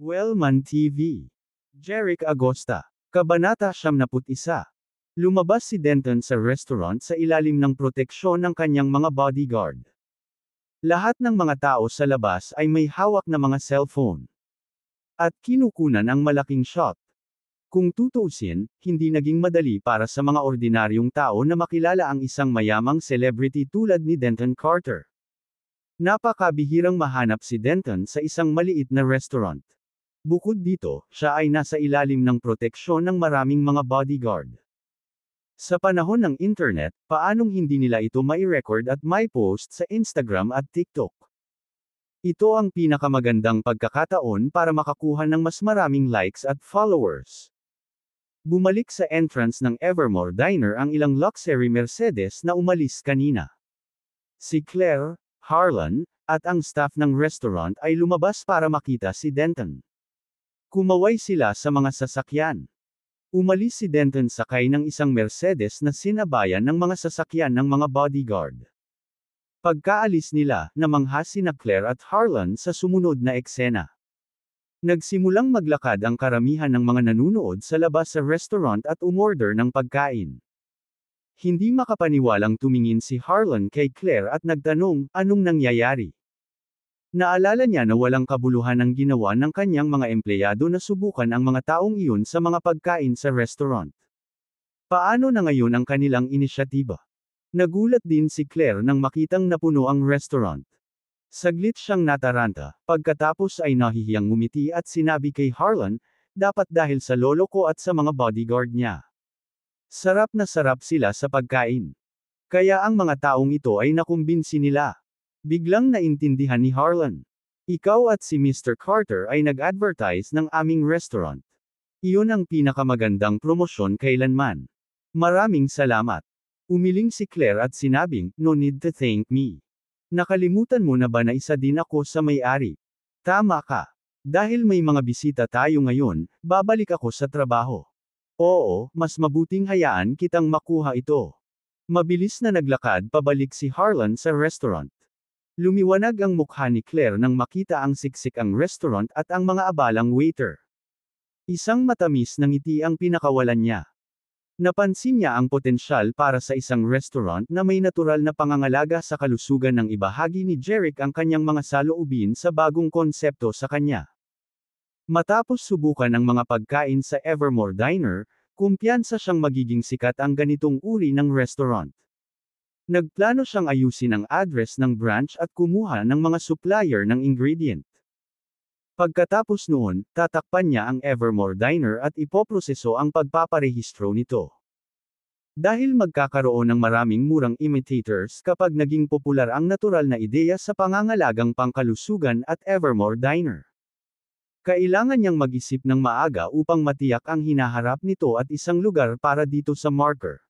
Wellman TV. Jeric Agosta. Kabanata 71. Lumabas si Denton sa restaurant sa ilalim ng proteksyon ng kanyang mga bodyguard. Lahat ng mga tao sa labas ay may hawak na mga cellphone. At kinukunan ang malaking shot. Kung tutuusin, hindi naging madali para sa mga ordinaryong tao na makilala ang isang mayamang celebrity tulad ni Denton Carter. Napakabihirang mahanap si Denton sa isang maliit na restaurant. Bukod dito, siya ay nasa ilalim ng proteksyon ng maraming mga bodyguard. Sa panahon ng internet, paanong hindi nila ito mai-record at mai-post sa Instagram at TikTok? Ito ang pinakamagandang pagkakataon para makakuha ng mas maraming likes at followers. Bumalik sa entrance ng Evermore Diner ang ilang luxury Mercedes na umalis kanina. Si Claire, Harlan, at ang staff ng restaurant ay lumabas para makita si Denton. Kumaway sila sa mga sasakyan. Umalis si Denton sakay ng isang Mercedes na sinabayan ng mga sasakyan ng mga bodyguard. Pagkaalis nila, namangha sina Claire at Harlan sa sumunod na eksena. Nagsimulang maglakad ang karamihan ng mga nanunood sa labas sa restaurant at umorder ng pagkain. Hindi makapaniwalang tumingin si Harlan kay Claire at nagtanong, anong nangyayari? Naalala niya na walang kabuluhan ang ginawa ng kanyang mga empleyado na subukan ang mga taong iyon sa mga pagkain sa restaurant. Paano na ngayon ang kanilang inisyatiba? Nagulat din si Claire nang makitang napuno ang restaurant. Saglit siyang nataranta, pagkatapos ay nahihiyang ngumiti at sinabi kay Harlan, dapat dahil sa lolo ko at sa mga bodyguard niya. Sarap na sarap sila sa pagkain. Kaya ang mga taong ito ay nakumbinsi nila. Biglang naintindihan ni Harlan. Ikaw at si Mr. Carter ay nag-advertise ng aming restaurant. Iyon ang pinakamagandang promosyon kailanman. Maraming salamat. Umiling si Claire at sinabing, no need to thank me. Nakalimutan mo na ba na isa din ako sa may-ari? Tama ka. Dahil may mga bisita tayo ngayon, babalik ako sa trabaho. Oo, mas mabuting hayaan kitang makuha ito. Mabilis na naglakad pabalik si Harlan sa restaurant. Lumiwanag ang mukha ni Claire nang makita ang siksik ang restaurant at ang mga abalang waiter. Isang matamis na ngiti ang pinakawalan niya. Napansin niya ang potensyal para sa isang restaurant na may natural na pangangalaga sa kalusugan ng ibahagi ni Jeric ang kanyang mga saloobin sa bagong konsepto sa kanya. Matapos subukan ang mga pagkain sa Evermore Diner, kumpiyansa siyang magiging sikat ang ganitong uri ng restaurant. Nagplano siyang ayusin ang address ng branch at kumuha ng mga supplier ng ingredient. Pagkatapos noon, tatakpan niya ang Evermore Diner at ipoproseso ang pagpaparehistro nito. Dahil magkakaroon ng maraming murang imitators kapag naging popular ang natural na ideya sa pangangalagang pangkalusugan at Evermore Diner. Kailangan niyang mag-isip ng maaga upang matiyak ang hinaharap nito at isang lugar para dito sa marker.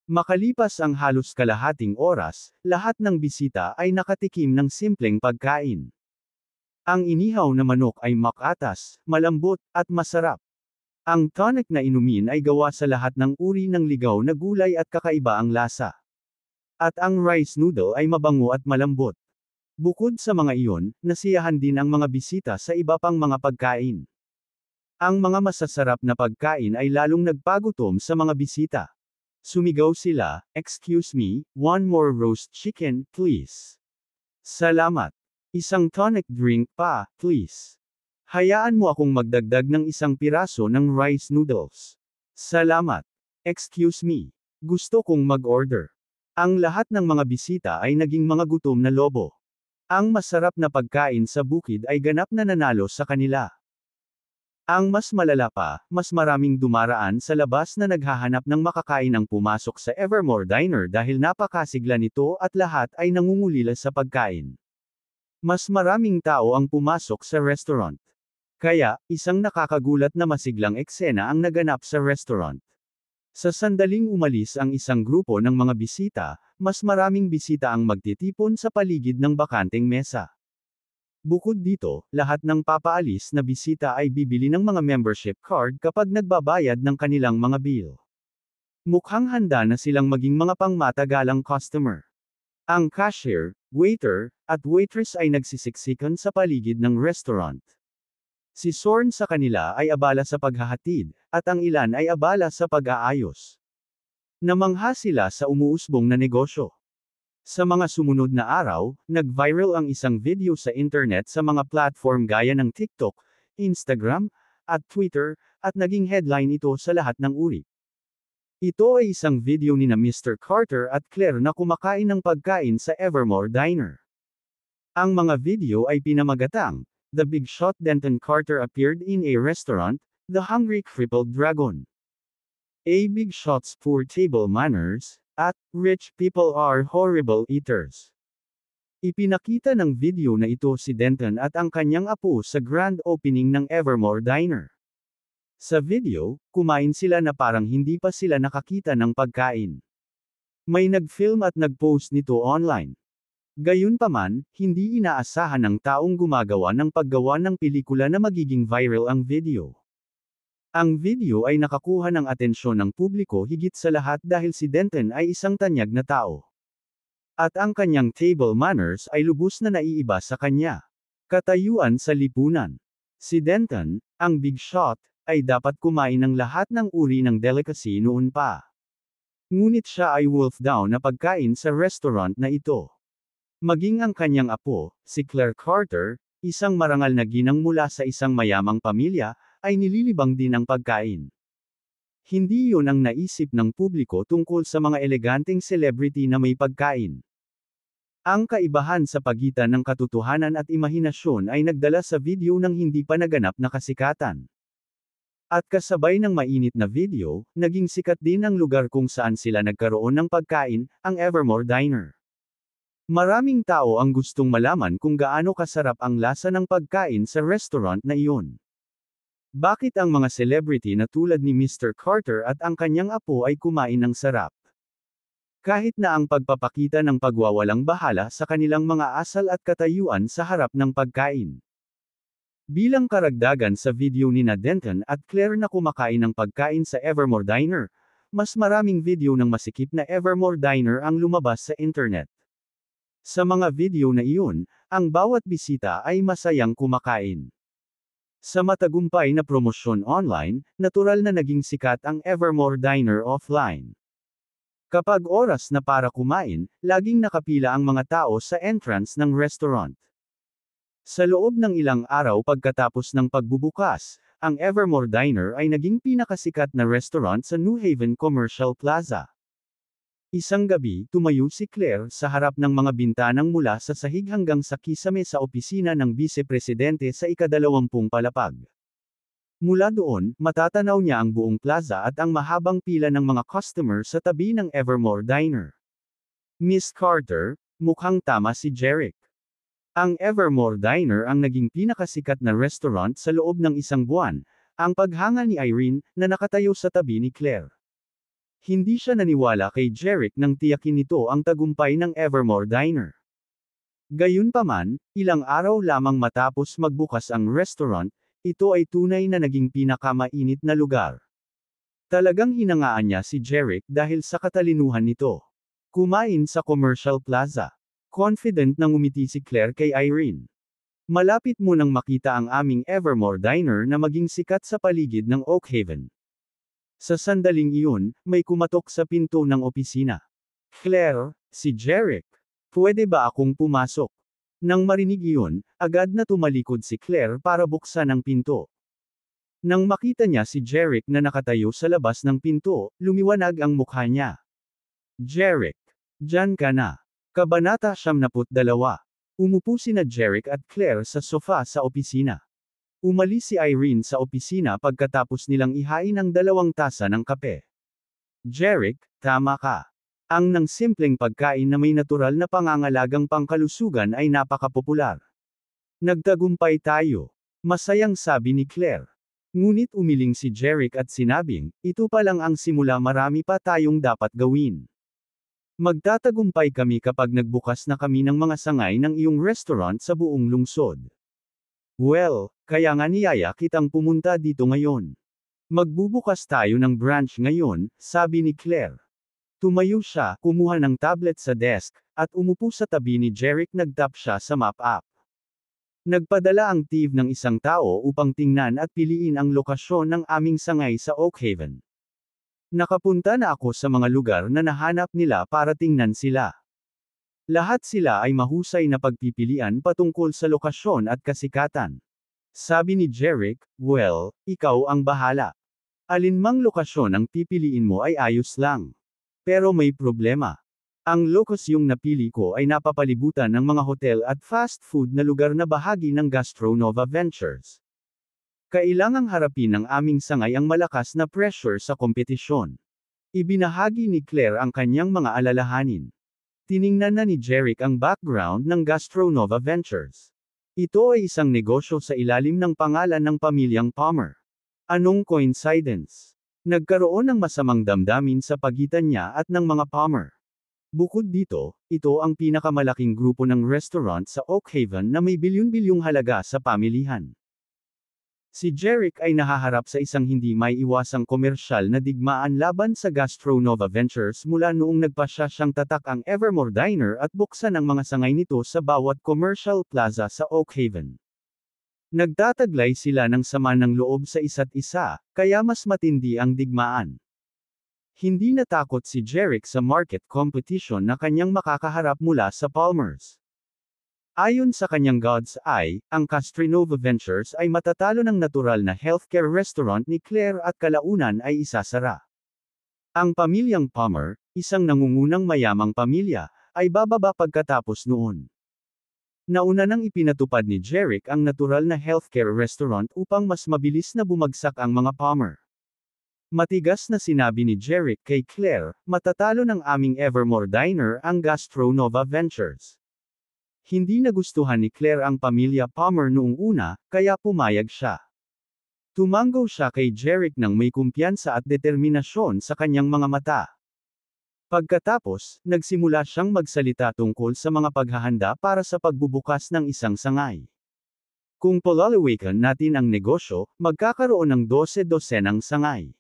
Makalipas ang halos kalahating oras, lahat ng bisita ay nakatikim ng simpleng pagkain. Ang inihaw na manok ay makatas, malambot, at masarap. Ang tonic na inumin ay gawa sa lahat ng uri ng ligaw na gulay at kakaiba ang lasa. At ang rice noodle ay mabango at malambot. Bukod sa mga iyon, nasiyahan din ang mga bisita sa iba pang mga pagkain. Ang mga masasarap na pagkain ay lalong nagpagutom sa mga bisita. Sumigaw sila, excuse me, one more roast chicken, please. Salamat. Isang tonic drink pa, please. Hayaan mo akong magdagdag ng isang piraso ng rice noodles. Salamat. Excuse me. Gusto kong mag-order. Ang lahat ng mga bisita ay naging mga gutom na lobo. Ang masarap na pagkain sa bukid ay ganap na nanalo sa kanila. Ang mas malala pa, mas maraming dumaraan sa labas na naghahanap ng makakain ang pumasok sa Evermore Diner dahil napakasigla nito at lahat ay nangungulila sa pagkain. Mas maraming tao ang pumasok sa restaurant. Kaya, isang nakakagulat na masiglang eksena ang naganap sa restaurant. Sa sandaling umalis ang isang grupo ng mga bisita, mas maraming bisita ang magtitipon sa paligid ng bakanteng mesa. Bukod dito, lahat ng papaalis na bisita ay bibili ng mga membership card kapag nagbabayad ng kanilang mga bill. Mukhang handa na silang maging mga pangmatagalang customer. Ang cashier, waiter, at waitress ay nagsisiksikan sa paligid ng restaurant. Si Sorn sa kanila ay abala sa paghahatid, at ang ilan ay abala sa pag-aayos. Namangha sila sa umuusbong na negosyo. Sa mga sumunod na araw, nag-viral ang isang video sa internet sa mga platform gaya ng TikTok, Instagram, at Twitter, at naging headline ito sa lahat ng uri. Ito ay isang video ni na Mr. Carter at Claire na kumakain ng pagkain sa Evermore Diner. Ang mga video ay pinamagatang, The Big Shot Denton Carter appeared in a restaurant, The Hungry Crippled Dragon. A Big Shot's poor table manners, at rich people are horrible eaters. Ipinakita ng video na ito si Denton at ang kanyang apo sa grand opening ng Evermore Diner. Sa video, kumain sila na parang hindi pa sila nakakita ng pagkain. May nag-film at nag-post nito online. Gayunpaman, hindi inaasahan ng taong gumagawa ng paggawa ng pelikula na magiging viral ang video. Ang video ay nakakuha ng atensyon ng publiko higit sa lahat dahil si Denton ay isang tanyag na tao. At ang kanyang table manners ay lubos na naiiba sa kanya. Katayuan sa lipunan. Si Denton, ang big shot, ay dapat kumain ng lahat ng uri ng delicacy noon pa. Ngunit siya ay wolf down na pagkain sa restaurant na ito. Maging ang kanyang apo, si Claire Carter, isang marangal na ginang mula sa isang mayamang pamilya, ay nililibang din ang pagkain. Hindi yun ang naisip ng publiko tungkol sa mga eleganteng celebrity na may pagkain. Ang kaibahan sa pagitan ng katotohanan at imahinasyon ay nagdala sa video ng hindi pa naganap na kasikatan. At kasabay ng mainit na video, naging sikat din ang lugar kung saan sila nagkaroon ng pagkain, ang Evermore Diner. Maraming tao ang gustong malaman kung gaano kasarap ang lasa ng pagkain sa restaurant na iyon. Bakit ang mga celebrity na tulad ni Mr. Carter at ang kanyang apo ay kumain ng sarap? Kahit na ang pagpapakita ng pagwawalang bahala sa kanilang mga asal at katayuan sa harap ng pagkain. Bilang karagdagan sa video ni na Denton at Claire na kumakain ng pagkain sa Evermore Diner, mas maraming video ng masikip na Evermore Diner ang lumabas sa internet. Sa mga video na iyon, ang bawat bisita ay masayang kumakain. Sa matagumpay na promosyon online, natural na naging sikat ang Evermore Diner offline. Kapag oras na para kumain, laging nakapila ang mga tao sa entrance ng restaurant. Sa loob ng ilang araw pagkatapos ng pagbubukas, ang Evermore Diner ay naging pinakasikat na restaurant sa New Haven Commercial Plaza. Isang gabi, tumayo si Claire sa harap ng mga bintanang mula sa sahig hanggang sa kisame sa opisina ng Bisepresidente sa ika-20 palapag. Mula doon, matatanaw niya ang buong plaza at ang mahabang pila ng mga customer sa tabi ng Evermore Diner. Miss Carter, mukhang tama si Jeric. Ang Evermore Diner ang naging pinakasikat na restaurant sa loob ng isang buwan, ang paghanga ni Irene, na nakatayo sa tabi ni Claire. Hindi siya naniwala kay Jeric nang tiyakin nito ang tagumpay ng Evermore Diner. Gayunpaman, ilang araw lamang matapos magbukas ang restaurant, ito ay tunay na naging pinakamainit na lugar. Talagang hinangaan niya si Jeric dahil sa katalinuhan nito. Kumain sa Commercial Plaza. Confident na ngumiti si Claire kay Irene. Malapit mo nang makita ang aming Evermore Diner na maging sikat sa paligid ng Oak Haven. Sa sandaling iyon, may kumatok sa pinto ng opisina. Claire, si Jeric. Pwede ba akong pumasok? Nang marinig iyon, agad na tumalikod si Claire para buksan ang pinto. Nang makita niya si Jeric na nakatayo sa labas ng pinto, lumiwanag ang mukha niya. Jeric, diyan ka na. Kabanata 72. Umupo sina Jeric at Claire sa sofa sa opisina. Umalis si Irene sa opisina pagkatapos nilang ihain ang 2 tasa ng kape. Jeric, tama ka. Ang nang simpleng pagkain na may natural na pangangalagang pangkalusugan ay napakapopular. Nagtagumpay tayo. Masayang sabi ni Claire. Ngunit umiling si Jeric at sinabing, ito pa lang ang simula, marami pa tayong dapat gawin. Magtatagumpay kami kapag nagbukas na kami ng mga sangay ng iyong restaurant sa buong lungsod. Well, kaya nga niyaya kitang pumunta dito ngayon. Magbubukas tayo ng branch ngayon, sabi ni Claire. Tumayo siya, kumuha ng tablet sa desk, at umupo sa tabi ni Jeric. Nagtap siya sa map app. Nagpadala ang TIV ng isang tao upang tingnan at piliin ang lokasyon ng aming sangay sa Oakhaven. Nakapunta na ako sa mga lugar na nahanap nila para tingnan sila. Lahat sila ay mahusay na pagpipilian patungkol sa lokasyon at kasikatan. Sabi ni Jeric, well, ikaw ang bahala. Alinmang lokasyon ang pipiliin mo ay ayos lang. Pero may problema. Ang lokasyon napili ko ay napapalibutan ng mga hotel at fast food na lugar na bahagi ng Gastronova Ventures. Kailangang harapin ng aming sangay ang malakas na pressure sa kompetisyon. Ibinahagi ni Claire ang kanyang mga alalahanin. Tiningnan na ni Jeric ang background ng Gastronova Ventures. Ito ay isang negosyo sa ilalim ng pangalan ng pamilyang Palmer. Anong coincidence? Nagkaroon ng masamang damdamin sa pagitan niya at ng mga Palmer. Bukod dito, ito ang pinakamalaking grupo ng restaurant sa Oakhaven na may bilyon-bilyong halaga sa pamilihan. Si Jeric ay nahaharap sa isang hindi may iwasang komersyal na digmaan laban sa Gastronova Ventures mula noong nagpasya siyang tatak ang Evermore Diner at buksan ang mga sangay nito sa bawat commercial plaza sa Oakhaven. Nagtataglay sila ng sama ng loob sa isa't isa, kaya mas matindi ang digmaan. Hindi natakot si Jeric sa market competition na kanyang makakaharap mula sa Palmers. Ayon sa kanyang God's Eye, ang Gastronova Ventures ay matatalo ng natural na healthcare restaurant ni Claire at kalaunan ay isasara. Ang pamilyang Palmer, isang nangungunang mayamang pamilya, ay bababa pagkatapos noon. Nauna nang ipinatupad ni Jeric ang natural na healthcare restaurant upang mas mabilis na bumagsak ang mga Palmer. Matigas na sinabi ni Jeric kay Claire, matatalo ng aming Evermore Diner ang Gastronova Ventures. Hindi nagustuhan ni Claire ang pamilya Palmer noong una, kaya pumayag siya. Tumango siya kay Jeric nang may kumpiyansa at determinasyon sa kanyang mga mata. Pagkatapos, nagsimula siyang magsalita tungkol sa mga paghahanda para sa pagbubukas ng isang sangay. Kung palalawigan natin ang negosyo, magkakaroon ng 12 dosenang sangay.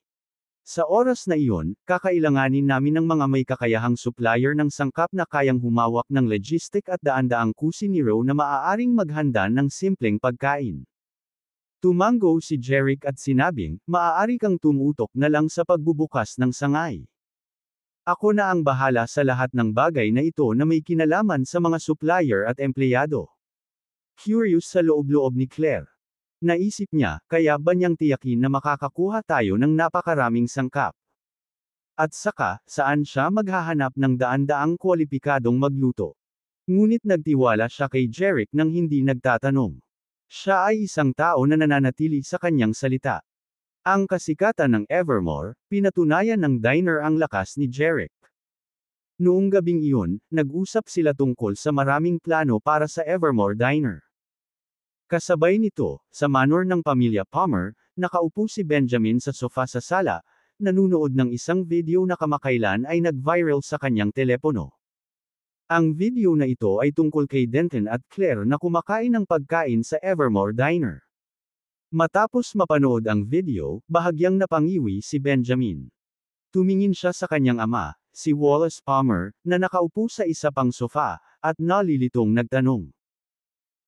Sa oras na iyon, kakailanganin namin ng mga may kakayahang supplier ng sangkap na kayang humawak ng logistic at daan-daang kusinero na maaaring maghanda ng simpleng pagkain. Tumango si Jeric at sinabing, maaari kang tumutok na lang sa pagbubukas ng sangay. Ako na ang bahala sa lahat ng bagay na ito na may kinalaman sa mga supplier at empleyado. Curious sa loob-loob ni Claire. Naisip niya, kaya ba niyang tiyakin na makakakuha tayo ng napakaraming sangkap? At saka, saan siya maghahanap ng daan-daang kwalipikadong magluto? Ngunit nagtiwala siya kay Jeric nang hindi nagtatanong. Siya ay isang tao na nananatili sa kanyang salita. Ang kasikatan ng Evermore, pinatunayan ng diner ang lakas ni Jeric. Noong gabing iyon, nag-usap sila tungkol sa maraming plano para sa Evermore Diner. Kasabay nito, sa manor ng pamilya Palmer, nakaupo si Benjamin sa sofa sa sala, nanunood ng isang video na kamakailan ay nag-viral sa kanyang telepono. Ang video na ito ay tungkol kay Denton at Claire na kumakain ng pagkain sa Evermore Diner. Matapos mapanood ang video, bahagyang napangiwi si Benjamin. Tumingin siya sa kanyang ama, si Wallace Palmer, na nakaupo sa isa pang sofa, at nalilitong nagtanong.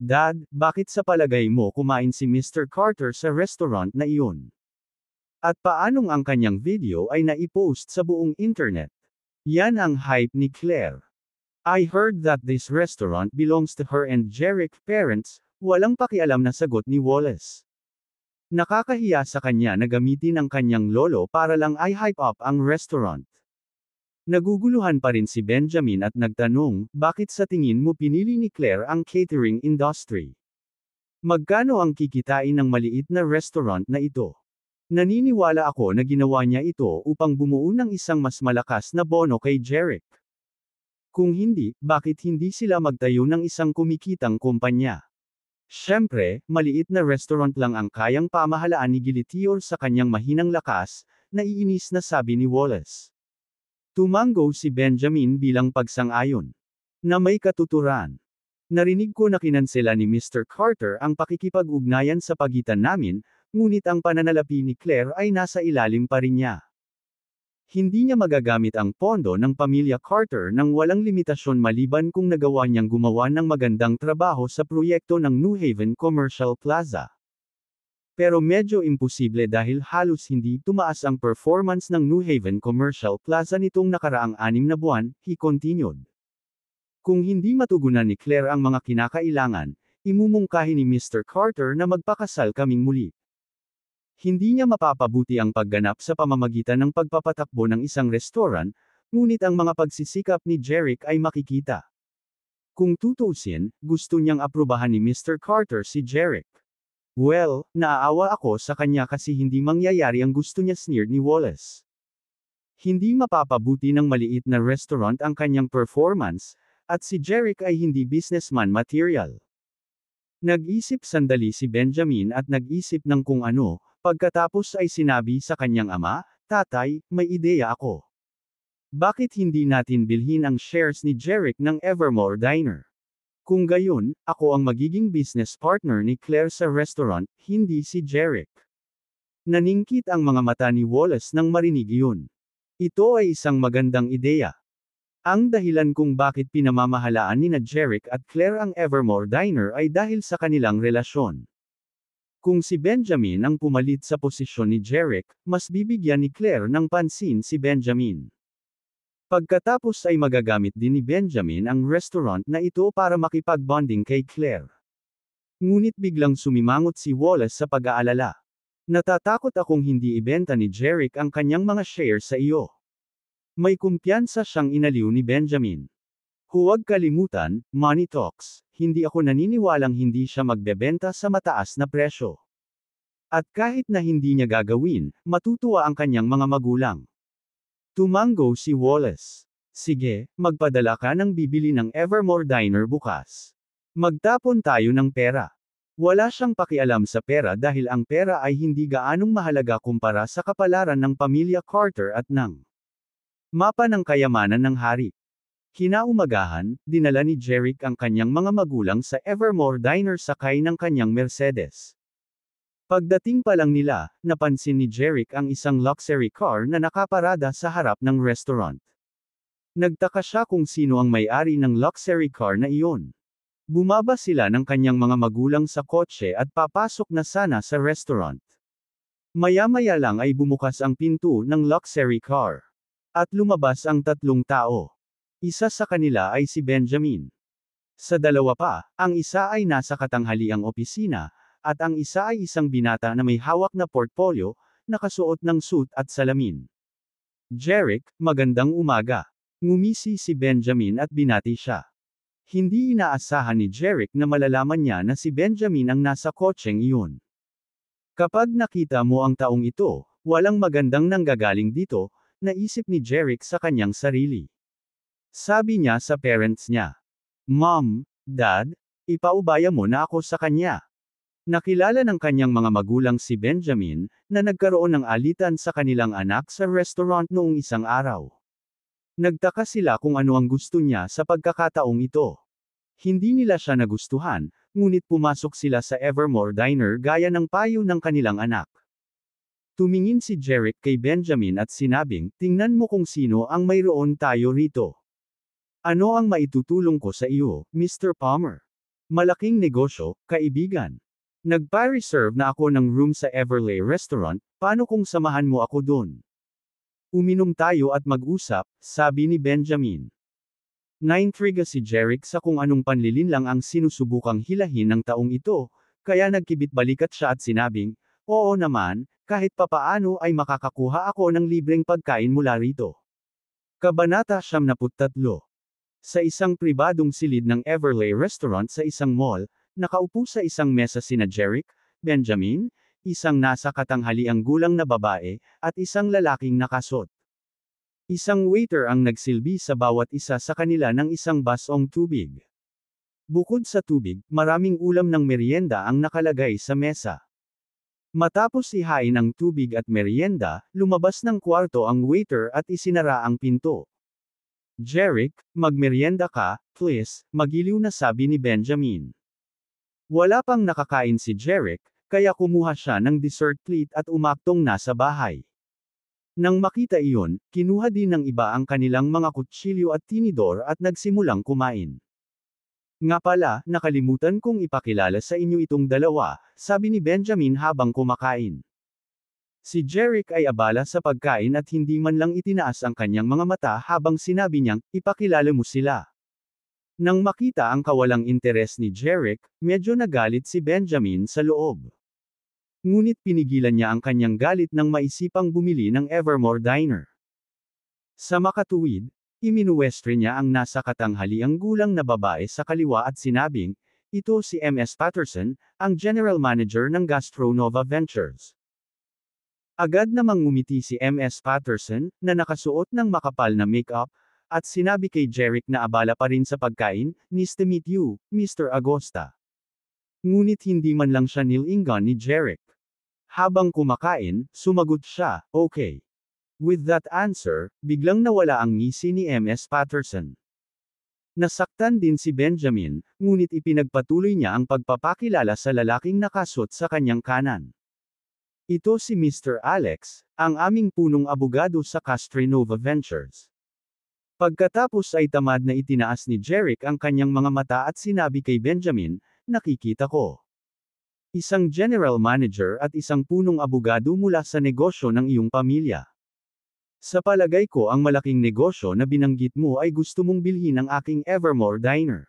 Dad, bakit sa palagay mo kumain si Mr. Carter sa restaurant na iyon? At paanong ang kanyang video ay naipost sa buong internet? Yan ang hype ni Claire. I heard that this restaurant belongs to her and Jeric's parents, walang pakialam na sagot ni Wallace. Nakakahiya sa kanya na gamitin ang kanyang lolo para lang i-hype up ang restaurant. Naguguluhan pa rin si Benjamin at nagtanong, bakit sa tingin mo pinili ni Claire ang catering industry? Magkano ang kikitain ng maliit na restaurant na ito? Naniniwala ako na ginawa niya ito upang bumuo ng isang mas malakas na bono kay Jeric. Kung hindi, bakit hindi sila magtayo ng isang kumikitang kumpanya? Siyempre, maliit na restaurant lang ang kayang pamahalaan ni Gilitior sa kanyang mahinang lakas, naiinis na sabi ni Wallace. Tumango si Benjamin bilang pagsang-ayon. Na may katuturan. Narinig ko na kinansela ni Mr. Carter ang pakikipag-ugnayan sa pagitan namin, ngunit ang pananalapi ni Claire ay nasa ilalim pa rin niya. Hindi niya magagamit ang pondo ng pamilya Carter nang walang limitasyon maliban kung nagawa niyang gumawa ng magandang trabaho sa proyekto ng New Haven Commercial Plaza. Pero medyo imposible dahil halos hindi tumaas ang performance ng New Haven Commercial Plaza nitong nakaraang 6 na buwan, he continued. Kung hindi matugunan ni Claire ang mga kinakailangan, imumungkahi ni Mr. Carter na magpakasal kaming muli. Hindi niya mapapabuti ang pagganap sa pamamagitan ng pagpapatakbo ng isang restaurant, ngunit ang mga pagsisikap ni Jerick ay makikita. Kung tutuusin, gusto niyang aprubahan ni Mr. Carter si Jerick. Well, naaawa ako sa kanya kasi hindi mangyayari ang gusto niya, sneered ni Wallace. Hindi mapapabuti ng maliit na restaurant ang kanyang performance, at si Jerick ay hindi businessman material. Nag-isip sandali si Benjamin at nag-isip ng kung ano, pagkatapos ay sinabi sa kanyang ama, "Tatay, may ideya ako. Bakit hindi natin bilhin ang shares ni Jerick ng Evermore Diner? Kung gayon, ako ang magiging business partner ni Claire sa restaurant, hindi si Jerick." Naningkit ang mga mata ni Wallace nang marinig iyon. Ito ay isang magandang ideya. Ang dahilan kung bakit pinamamahalaan ni na Jerick at Claire ang Evermore Diner ay dahil sa kanilang relasyon. Kung si Benjamin ang pumalit sa posisyon ni Jerick, mas bibigyan ni Claire ng pansin si Benjamin. Pagkatapos ay magagamit din ni Benjamin ang restaurant na ito para makipag-bonding kay Claire. Ngunit biglang sumimangot si Wallace sa pag-aalala. "Natatakot akong hindi ibenta ni Jerick ang kanyang mga shares sa iyo." May kumpiyansa siyang inaliw ni Benjamin. "Huwag kalimutan, money talks, hindi ako naniniwalang hindi siya magbebenta sa mataas na presyo. At kahit na hindi niya gagawin, matutuwa ang kanyang mga magulang." Tumango si Wallace. "Sige, magpadala ka ng bibili ng Evermore Diner bukas. Magtapon tayo ng pera." Wala siyang pakialam sa pera dahil ang pera ay hindi gaanong mahalaga kumpara sa kapalaran ng pamilya Carter at ng mapa ng kayamanan ng hari. Kinaumagahan, dinala ni Jerick ang kanyang mga magulang sa Evermore Diner sakay ng kanyang Mercedes. Pagdating pa lang nila, napansin ni Jerick ang isang luxury car na nakaparada sa harap ng restaurant. Nagtaka siya kung sino ang may-ari ng luxury car na iyon. Bumaba sila ng kanyang mga magulang sa kotse at papasok na sana sa restaurant. Maya-maya lang ay bumukas ang pinto ng luxury car. At lumabas ang 3 tao. Isa sa kanila ay si Benjamin. Sa dalawa pa, ang isa ay nasa katanghaliang opisina, at ang isa ay isang binata na may hawak na portfolio, nakasuot ng suit at salamin. "Jerick, magandang umaga." Ngumisi si Benjamin at binati siya. Hindi inaasahan ni Jerick na malalaman niya na si Benjamin ang nasa kotseng iyon. "Kapag nakita mo ang taong ito, walang magandang nanggagaling dito," naisip ni Jerick sa kanyang sarili. Sabi niya sa parents niya, "Mom, Dad, ipaubaya mo na ako sa kanya." Nakilala ng kanyang mga magulang si Benjamin, na nagkaroon ng alitan sa kanilang anak sa restaurant noong isang araw. Nagtaka sila kung ano ang gusto niya sa pagkakataong ito. Hindi nila siya nagustuhan, ngunit pumasok sila sa Evermore Diner gaya ng payo ng kanilang anak. Tumingin si Jerick kay Benjamin at sinabing, "Tingnan mo kung sino ang mayroon tayo rito. Ano ang maitutulong ko sa iyo, Mr. Palmer? Malaking negosyo, kaibigan. Nagpa-reserve na ako ng room sa Everlay Restaurant, paano kung samahan mo ako dun? Uminom tayo at mag-usap," sabi ni Benjamin. Naintriga si Jerick sa kung anong panlilinlang ang sinusubukang hilahin ng taong ito, kaya nagkibit-balikat siya at sinabing, "Oo naman, kahit papaano ay makakakuha ako ng libreng pagkain mula rito." Kabanata 73. Sa isang pribadong silid ng Everlay Restaurant sa isang mall, nakaupo sa isang mesa sina Jerick, Benjamin, isang nasa katanghaliang gulang na babae, at isang lalaking nakasuot. Isang waiter ang nagsilbi sa bawat isa sa kanila ng isang basong tubig. Bukod sa tubig, maraming ulam ng merienda ang nakalagay sa mesa. Matapos ihain ang tubig at merienda, lumabas ng kwarto ang waiter at isinara ang pinto. "Jerick, magmerienda ka, please," magiliw na sabi ni Benjamin. Wala pang nakakain si Jerick, kaya kumuha siya ng dessert plate at umaktong nasa bahay. Nang makita iyon, kinuha din ng iba ang kanilang mga kutsilyo at tinidor at nagsimulang kumain. Nga pala, nakalimutan kong ipakilala sa inyo itong dalawa, sabi ni Benjamin habang kumakain. Si Jerick ay abala sa pagkain at hindi man lang itinaas ang kanyang mga mata habang sinabi niyang, ipakilala mo sila. Nang makita ang kawalang interes ni Jerick, medyo nagalit si Benjamin sa loob. Ngunit pinigilan niya ang kanyang galit nang maisipang bumili ng Evermore Diner. Sa makatuwid, iminuwestre niya ang nasa katanghaliang gulang na babae sa kaliwa at sinabing, ito si M.S. Patterson, ang General Manager ng Gastronova Ventures. Agad namang ngumiti si M.S. Patterson, na nakasuot ng makapal na make-up, at sinabi kay Jerick na abala pa rin sa pagkain, nice to meet you, Mr. Agosta. Ngunit hindi man lang siya nilingan ni Jerick. Habang kumakain, sumagot siya, okay. With that answer, biglang nawala ang ngisi ni M.S. Patterson. Nasaktan din si Benjamin, ngunit ipinagpatuloy niya ang pagpapakilala sa lalaking nakasuot sa kanyang kanan. Ito si Mr. Alex, ang aming punong abogado sa Gastronova Ventures. Pagkatapos ay tamad na itinaas ni Jerick ang kanyang mga mata at sinabi kay Benjamin, nakikita ko. Isang general manager at isang punong abogado mula sa negosyo ng iyong pamilya. Sa palagay ko ang malaking negosyo na binanggit mo ay gusto mong bilhin ang aking Evermore Diner.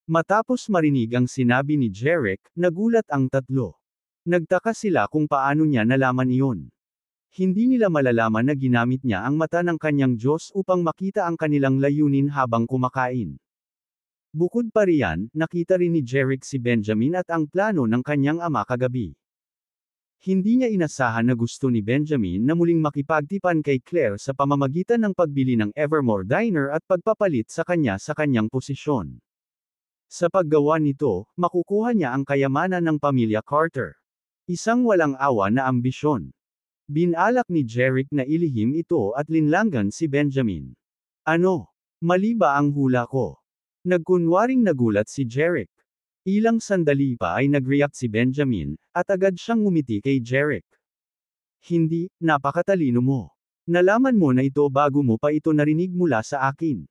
Matapos marinig ang sinabi ni Jerick, nagulat ang tatlo. Nagtaka sila kung paano niya nalaman iyon. Hindi nila malalaman na ginamit niya ang mata ng kanyang Diyos upang makita ang kanilang layunin habang kumakain. Bukod pa riyan, nakita rin ni Jerick si Benjamin at ang plano ng kanyang ama kagabi. Hindi niya inasahan na gusto ni Benjamin na muling makipagtipan kay Claire sa pamamagitan ng pagbili ng Evermore Diner at pagpapalit sa kanyang posisyon. Sa paggawa nito, makukuha niya ang kayamanan ng pamilya Carter. Isang walang awa na ambisyon. Binalak ni Jerick na ilihim ito at linlangan si Benjamin. Ano? Mali ba ang hula ko? Nagkunwaring nagulat si Jerick. Ilang sandali pa ay nag-react si Benjamin, at agad siyang ngumiti kay Jerick. Hindi, napakatalino mo. Nalaman mo na ito bago mo pa ito narinig mula sa akin.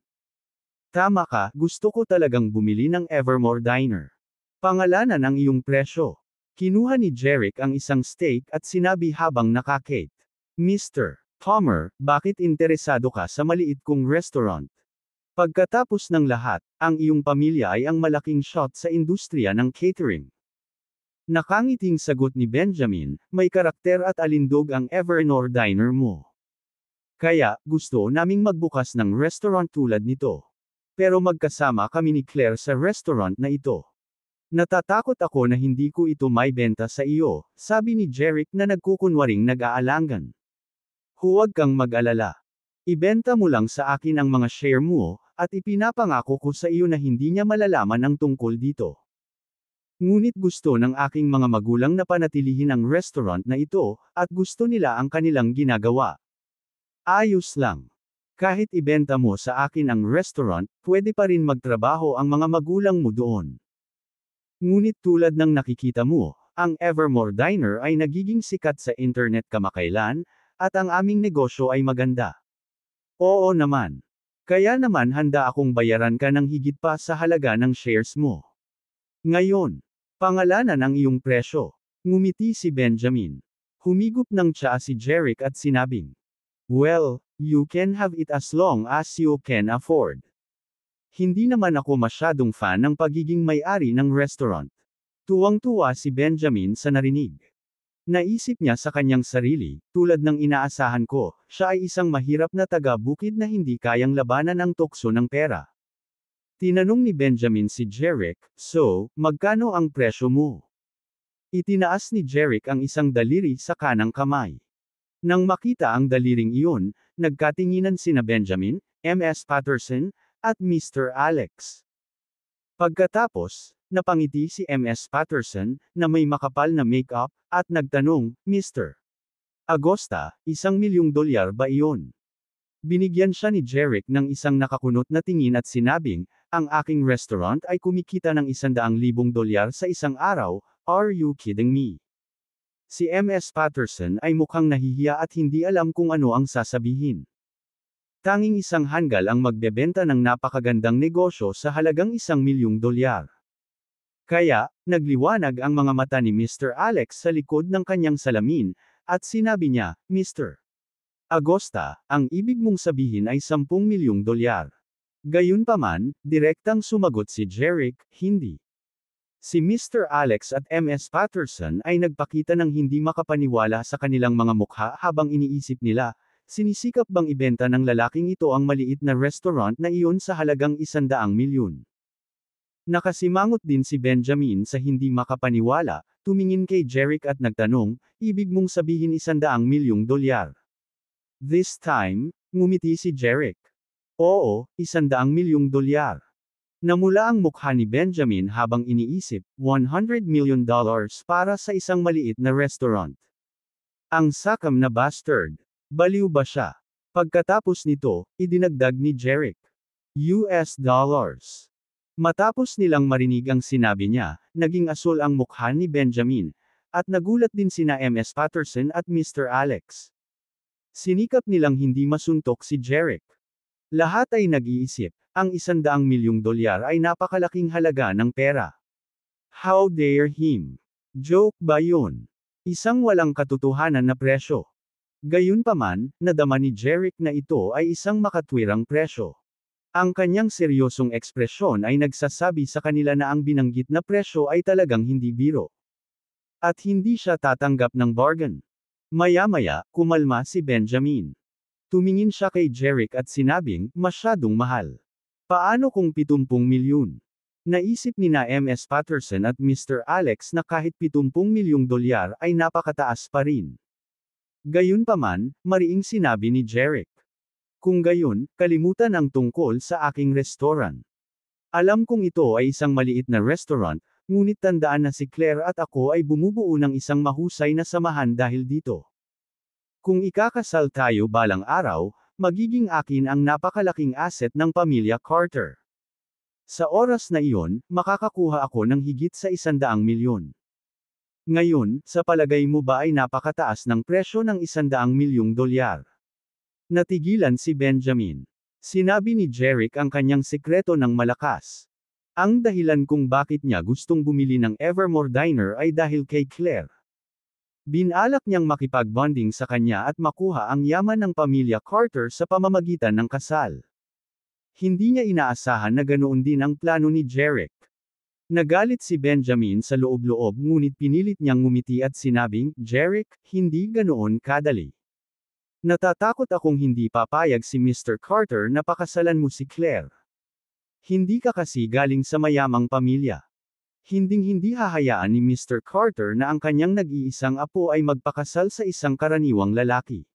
Tama ka, gusto ko talagang bumili ng Evermore Diner. Pangalanan ang iyong presyo. Kinuha ni Jerick ang isang steak at sinabi habang nakakate. Mr. Palmer, bakit interesado ka sa maliit kong restaurant? Pagkatapos ng lahat, ang iyong pamilya ay ang malaking shot sa industriya ng catering. Nakangiting sagot ni Benjamin, may karakter at alindog ang Evermore Diner mo. Kaya, gusto naming magbukas ng restaurant tulad nito. Pero magkasama kami ni Claire sa restaurant na ito. Natatakot ako na hindi ko ito maibenta sa iyo, sabi ni Jerick na nagkukunwaring nag-aalangan. Huwag kang mag-alala. Ibenta mo lang sa akin ang mga share mo, at ipinapangako ko sa iyo na hindi niya malalaman ang tungkol dito. Ngunit gusto ng aking mga magulang na panatilihin ang restaurant na ito, at gusto nila ang kanilang ginagawa. Ayos lang. Kahit ibenta mo sa akin ang restaurant, pwede pa rin magtrabaho ang mga magulang mo doon. Ngunit tulad ng nakikita mo, ang Evermore Diner ay nagiging sikat sa internet kamakailan, at ang aming negosyo ay maganda. Oo naman. Kaya naman handa akong bayaran ka ng higit pa sa halaga ng shares mo. Ngayon, pangalanan ang iyong presyo. Ngumiti si Benjamin. Humigop ng tsaa si Jerick at sinabing, well, you can have it as long as you can afford. Hindi naman ako masyadong fan ng pagiging may-ari ng restaurant. Tuwang-tuwa si Benjamin sa narinig. Naisip niya sa kanyang sarili, tulad ng inaasahan ko, siya ay isang mahirap na taga-bukid na hindi kayang labanan ang tukso ng pera. Tinanong ni Benjamin si Jerick, so, magkano ang presyo mo? Itinaas ni Jerick ang isang daliri sa kanang kamay. Nang makita ang daliring iyon, nagkatinginan sina Benjamin, M.S. Patterson, at Mr. Alex. Pagkatapos, napangiti si M.S. Patterson, na may makapal na make-up, at nagtanong, Mr. Agosta, $1,000,000 ba iyon? Binigyan siya ni Jerick ng isang nakakunot na tingin at sinabing, ang aking restaurant ay kumikita ng $100,000 sa isang araw, are you kidding me? Si MS Patterson ay mukhang nahihiya at hindi alam kung ano ang sasabihin. Tanging isang hanggal ang magbebenta ng napakagandang negosyo sa halagang $1,000,000. Kaya, nagliwanag ang mga mata ni Mr. Alex sa likod ng kanyang salamin, at sinabi niya, Mr. Agosta, ang ibig mong sabihin ay $10,000,000. Gayunpaman, direktang sumagot si Jerick, hindi. Si Mr. Alex at MS Patterson ay nagpakita ng hindi makapaniwala sa kanilang mga mukha habang iniisip nila, sinisikap bang ibenta ng lalaking ito ang maliit na restaurant na iyon sa halagang $100,000,000. Nakasimangot din si Benjamin sa hindi makapaniwala, tumingin kay Jerick at nagtanong, ibig mong sabihin $100,000,000? This time, ngumiti si Jerick. Oo, $100,000,000. Namula ang mukha ni Benjamin habang iniisip, $100,000,000 para sa isang maliit na restaurant. Ang sakam na bastard. Baliw ba siya? Pagkatapos nito, idinagdag ni Jerick. US dollars. Matapos nilang marinig ang sinabi niya, naging asul ang mukha ni Benjamin, at nagulat din sina MS Patterson at Mr. Alex. Sinikap nilang hindi masuntok si Jerick. Lahat ay nag-iisip, ang $100,000,000 ay napakalaking halaga ng pera. How dare him? Joke ba yun? Isang walang katotohanan na presyo. Gayunpaman, nadama ni Jerick na ito ay isang makatwirang presyo. Ang kanyang seryosong ekspresyon ay nagsasabi sa kanila na ang binanggit na presyo ay talagang hindi biro. At hindi siya tatanggap ng bargain. Maya-maya, kumalma si Benjamin. Tumingin siya kay Jerick at sinabing, masyadong mahal. Paano kung 70,000,000? Naisip ni na MS Patterson at Mr. Alex na kahit $70,000,000 ay napakataas pa rin. Gayunpaman, mariing sinabi ni Jerick. Kung gayon, kalimutan ang tungkol sa aking restaurant. Alam kong ito ay isang maliit na restaurant, ngunit tandaan na si Claire at ako ay bumubuo ng isang mahusay na samahan dahil dito. Kung ikakasal tayo balang araw, magiging akin ang napakalaking asset ng pamilya Carter. Sa oras na iyon, makakakuha ako ng higit sa $100,000,000. Ngayon, sa palagay mo ba ay napakataas ng presyo ng $100,000,000? Natigilan si Benjamin. Sinabi ni Jerick ang kanyang sikreto ng malakas. Ang dahilan kung bakit niya gustong bumili ng Evermore Diner ay dahil kay Claire. Binalak niyang makipag-bonding sa kanya at makuha ang yaman ng pamilya Carter sa pamamagitan ng kasal. Hindi niya inaasahan na ganoon din ang plano ni Jerick. Nagalit si Benjamin sa loob-loob ngunit pinilit niyang ngumiti at sinabing, Jerick, hindi ganoon kadali. Natatakot akong hindi papayag si Mr. Carter na pakasalan mo si Claire. Hindi ka kasi galing sa mayamang pamilya. Hinding-hindi hahayaan ni Mr. Carter na ang kanyang nag-iisang apo ay magpakasal sa isang karaniwang lalaki.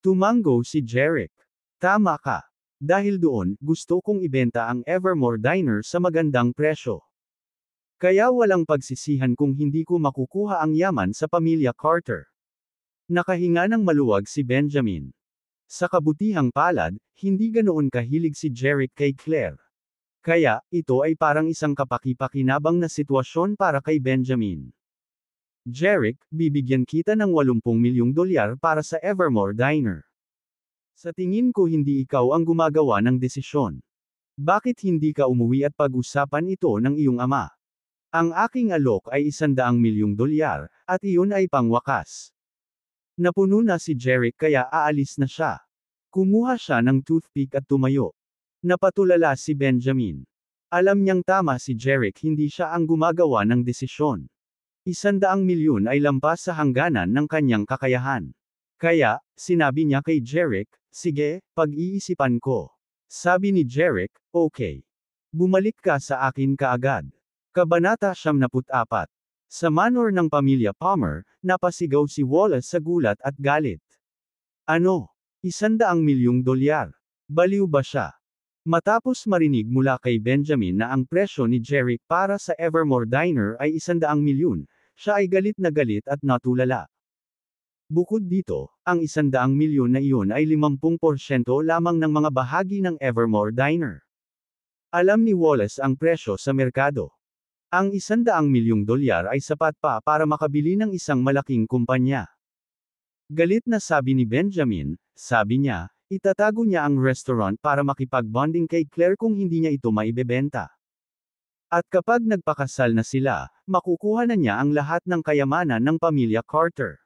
Tumango si Jerick. Tama ka. Dahil doon, gusto kong ibenta ang Evermore Diner sa magandang presyo. Kaya walang pagsisihan kung hindi ko makukuha ang yaman sa pamilya Carter. Nakahinga ng maluwag si Benjamin. Sa kabutihang palad, hindi ganoon kahilig si Jerick kay Claire. Kaya, ito ay parang isang kapaki-pakinabang na sitwasyon para kay Benjamin. Jerick, bibigyan kita ng $80,000,000 para sa Evermore Diner. Sa tingin ko hindi ikaw ang gumagawa ng desisyon. Bakit hindi ka umuwi at pag-usapan ito ng iyong ama? Ang aking alok ay $100,000,000, at iyon ay pangwakas. Napuno na si Jerick kaya aalis na siya. Kumuha siya ng toothpick at tumayo. Napatulala si Benjamin. Alam niyang tama si Jerick, hindi siya ang gumagawa ng desisyon. $100,000,000 ay lampas sa hangganan ng kanyang kakayahan. Kaya, sinabi niya kay Jerick, sige, pag-iisipan ko. Sabi ni Jerick, okay. Bumalik ka sa akin kaagad. Kabanata 74. Sa manor ng pamilya Palmer, napasigaw si Wallace sa gulat at galit. Ano? $100,000,000? Baliw ba siya? Matapos marinig mula kay Benjamin na ang presyo ni Jerick para sa Evermore Diner ay $100,000,000, siya ay galit na galit at natulala. Bukod dito, ang $100,000,000 na iyon ay 50% lamang ng mga bahagi ng Evermore Diner. Alam ni Wallace ang presyo sa merkado. Ang $100 milyong ay sapat pa para makabili ng isang malaking kumpanya. Galit na sabi ni Benjamin, sabi niya, itatago niya ang restaurant para makipag-bonding kay Claire kung hindi niya ito maibebenta. At kapag nagpakasal na sila, makukuha na niya ang lahat ng kayamanan ng pamilya Carter.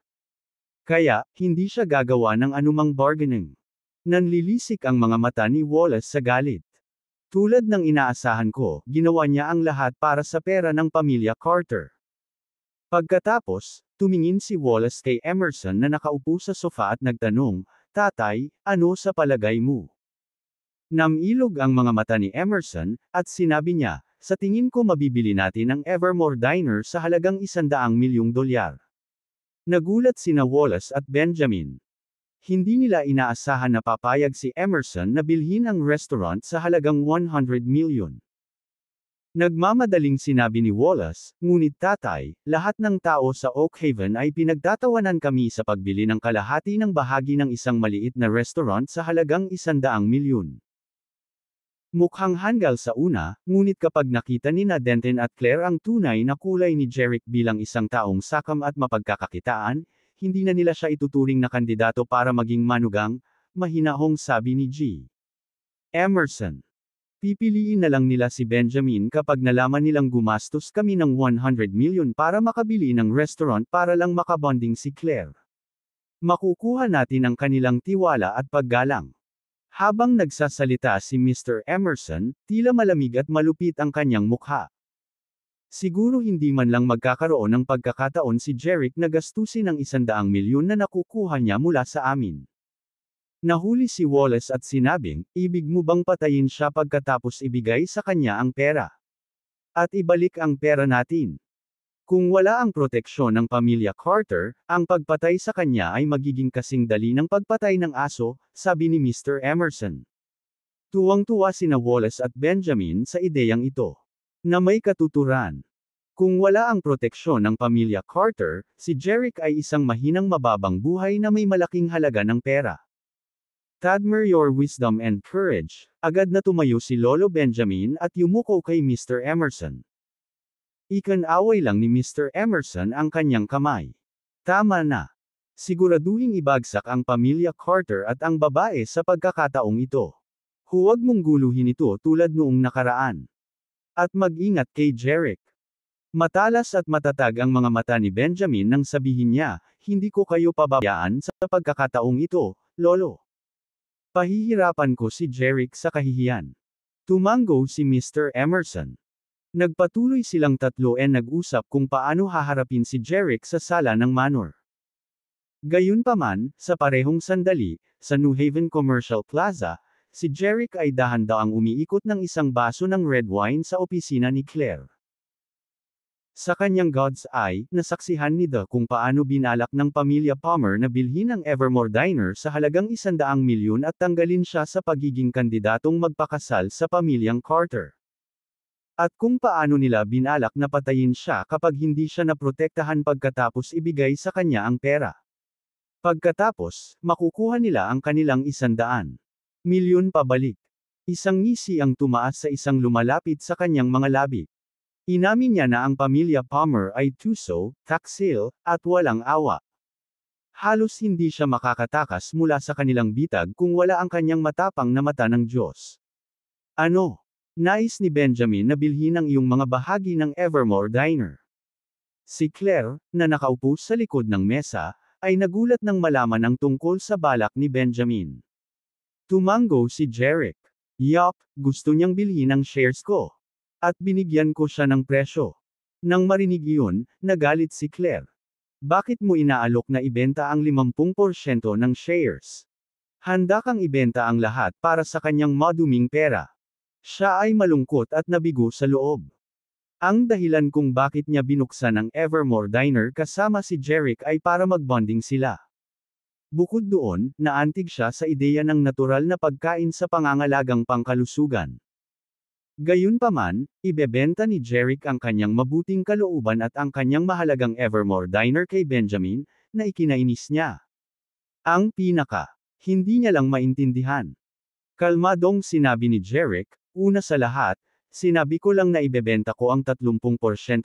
Kaya, hindi siya gagawa ng anumang bargaining. Nanlilisik ang mga mata ni Wallace sa galit. Tulad ng inaasahan ko, ginawa niya ang lahat para sa pera ng pamilya Carter. Pagkatapos, tumingin si Wallace kay Emerson na nakaupo sa sofa at nagtanong, Tatay, ano sa palagay mo? Namilog ang mga mata ni Emerson, at sinabi niya, sa tingin ko mabibili natin ang Evermore Diner sa halagang $100 milyong. Nagulat sina Wallace at Benjamin. Hindi nila inaasahan na papayag si Emerson na bilhin ang restaurant sa halagang $100 million. Nagmamadaling sinabi ni Wallace, ngunit tatay, lahat ng tao sa Oak Haven ay pinagtatawanan kami sa pagbili ng kalahati ng bahagi ng isang maliit na restaurant sa halagang $100 milyon. Mukhang hanggal sa una, ngunit kapag nakita ni Denton at Claire ang tunay na kulay ni Jeric bilang isang taong sakam at mapagkakakitaan, hindi na nila siya ituturing na kandidato para maging manugang, mahinahong sabi ni G. Emerson. Pipiliin na lang nila si Benjamin kapag nalaman nilang gumastos kami ng $100 million para makabili ng restaurant para lang makabonding si Claire. Makukuha natin ang kanilang tiwala at paggalang. Habang nagsasalita si Mr. Emerson, tila malamig at malupit ang kanyang mukha. Siguro hindi man lang magkakaroon ng pagkakataon si Jeric na gastusin ang $100 milyon na nakukuha niya mula sa amin. Nahuli si Wallace at sinabing, ibig mo bang patayin siya pagkatapos ibigay sa kanya ang pera? At ibalik ang pera natin. Kung wala ang proteksyon ng pamilya Carter, ang pagpatay sa kanya ay magiging kasing dali ng pagpatay ng aso, sabi ni Mr. Emerson. Tuwang-tuwa sina Wallace at Benjamin sa ideyang ito. Na may katuturan. Kung wala ang proteksyon ng pamilya Carter, si Jeric ay isang mahinang mababang buhay na may malaking halaga ng pera. Tadmer your wisdom and courage, agad na tumayo si Lolo Benjamin at yumuko kay Mr. Emerson. Ikan-away lang ni Mr. Emerson ang kanyang kamay. Tama na. Siguraduhing ibagsak ang pamilya Carter at ang babae sa pagkakataong ito. Huwag mong guluhin ito tulad noong nakaraan. At mag-ingat kay Jeric. Matalas at matatag ang mga mata ni Benjamin nang sabihin niya, hindi ko kayo pababayaan sa pagkakataong ito, Lolo. Pahihirapan ko si Jeric sa kahihiyan. Tumango si Mr. Emerson. Nagpatuloy silang tatlo e nag-usap kung paano haharapin si Jeric sa sala ng manor. Gayunpaman, sa parehong sandali, sa New Haven Commercial Plaza, si Jeric ay dahan-daang umiikot ng isang baso ng red wine sa opisina ni Claire. Sa kanyang God's eye, nasaksihan ni The kung paano binalak ng pamilya Palmer na bilhin ang Evermore Diner sa halagang $100 milyon at tanggalin siya sa pagiging kandidatong magpakasal sa pamilyang Carter. At kung paano nila binalak na patayin siya kapag hindi siya naprotektahan pagkatapos ibigay sa kanya ang pera. Pagkatapos, makukuha nila ang kanilang $100 milyon pabalik. Isang ngisi ang tumaas sa isang lumalapit sa kanyang mga labi. Inamin niya na ang pamilya Palmer ay tuso, taksil, at walang awa. Halos hindi siya makakatakas mula sa kanilang bitag kung wala ang kanyang matapang na mata ng Diyos. Ano? Nais ni Benjamin na bilhin ang iyong mga bahagi ng Evermore Diner. Si Claire, na nakaupo sa likod ng mesa, ay nagulat nang malaman ang tungkol sa balak ni Benjamin. Tumango si Jeric. Yup, gusto niyang bilhin ang shares ko. At binigyan ko siya ng presyo. Nang marinig iyon, nagalit si Claire. Bakit mo inaalok na ibenta ang 50% ng shares? Handa kang ibenta ang lahat para sa kanyang maduming pera. Siya ay malungkot at nabigo sa loob. Ang dahilan kung bakit niya binuksan ang Evermore Diner kasama si Jeric ay para magbonding sila. Bukod doon, naantig siya sa ideya ng natural na pagkain sa pangangalagang pangkalusugan. Gayunpaman, ibebenta ni Jeric ang kanyang mabuting kalooban at ang kanyang mahalagang Evermore Diner kay Benjamin, na ikinainis niya. Ang pinaka, hindi niya lang maintindihan. Kalmadong sinabi ni Jeric, una sa lahat, sinabi ko lang na ibebenta ko ang 30%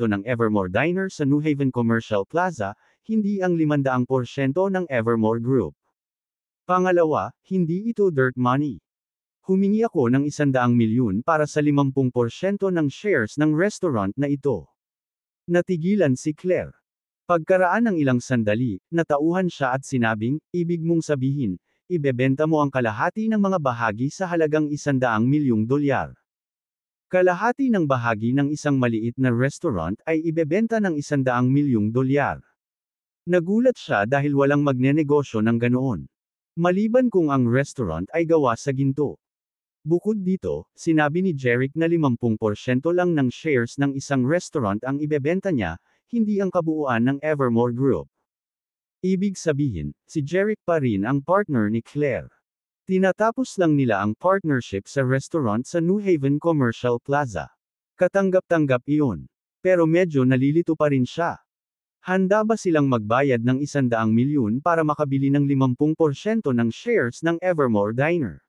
ng Evermore Diner sa New Haven Commercial Plaza, hindi ang 500% ng Evermore Group. Pangalawa, hindi ito dirt money. Humingi ako ng 100 milyon para sa 50% ng shares ng restaurant na ito. Natigilan si Claire. Pagkaraan ng ilang sandali, natauhan siya at sinabing, ibig mong sabihin, ibebenta mo ang kalahati ng mga bahagi sa halagang 100 milyong dolyar. Kalahati ng bahagi ng isang maliit na restaurant ay ibebenta ng 100 milyong dolyar. Nagulat siya dahil walang magnenegosyo ng ganoon. Maliban kung ang restaurant ay gawa sa ginto. Bukod dito, sinabi ni Jeric na 50% lang ng shares ng isang restaurant ang ibebenta niya, hindi ang kabuuan ng Evermore Group. Ibig sabihin, si Jeric pa rin ang partner ni Claire. Tinatapos lang nila ang partnership sa restaurant sa New Haven Commercial Plaza. Katanggap-tanggap iyon. Pero medyo nalilito pa rin siya. Handa ba silang magbayad ng 100 milyon para makabili ng 50% ng shares ng Evermore Diner?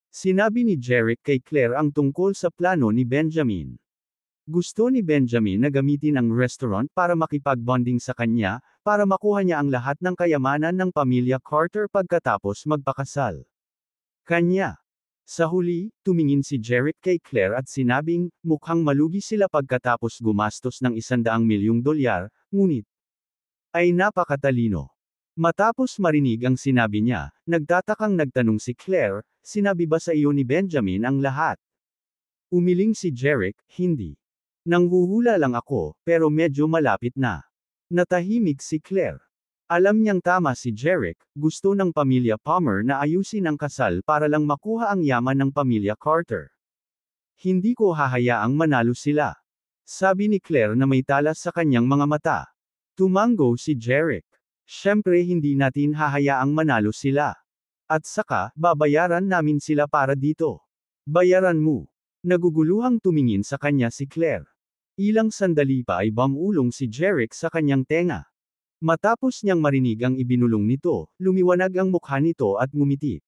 Sinabi ni Jeric kay Claire ang tungkol sa plano ni Benjamin. Gusto ni Benjamin na gamitin ang restaurant para makipag-bonding sa kanya, para makuha niya ang lahat ng kayamanan ng pamilya Carter pagkatapos magpakasal. Kanya. Sa huli, tumingin si Jeric kay Claire at sinabing, mukhang malugi sila pagkatapos gumastos ng 100 milyong dolyar, ngunit ay napakatalino. Matapos marinig ang sinabi niya, nagtatakang nagtanong si Claire, sinabi ba sa iyo ni Benjamin ang lahat? Umiling si Jeric, hindi. Nanghuhula lang ako, pero medyo malapit na. Natahimik si Claire. Alam niyang tama si Jeric, gusto ng pamilya Palmer na ayusin ang kasal para lang makuha ang yaman ng pamilya Carter. Hindi ko hahayaang manalo sila. Sabi ni Claire na may talas sa kanyang mga mata. Tumango si Jeric. Siyempre hindi natin hahayaang manalo sila. At saka, babayaran namin sila para dito. Bayaran mo. Naguguluhang tumingin sa kanya si Claire. Ilang sandali pa ay bumulong si Jeric sa kanyang tenga. Matapos niyang marinig ang ibinulong nito, lumiwanag ang mukha nito at ngumiti.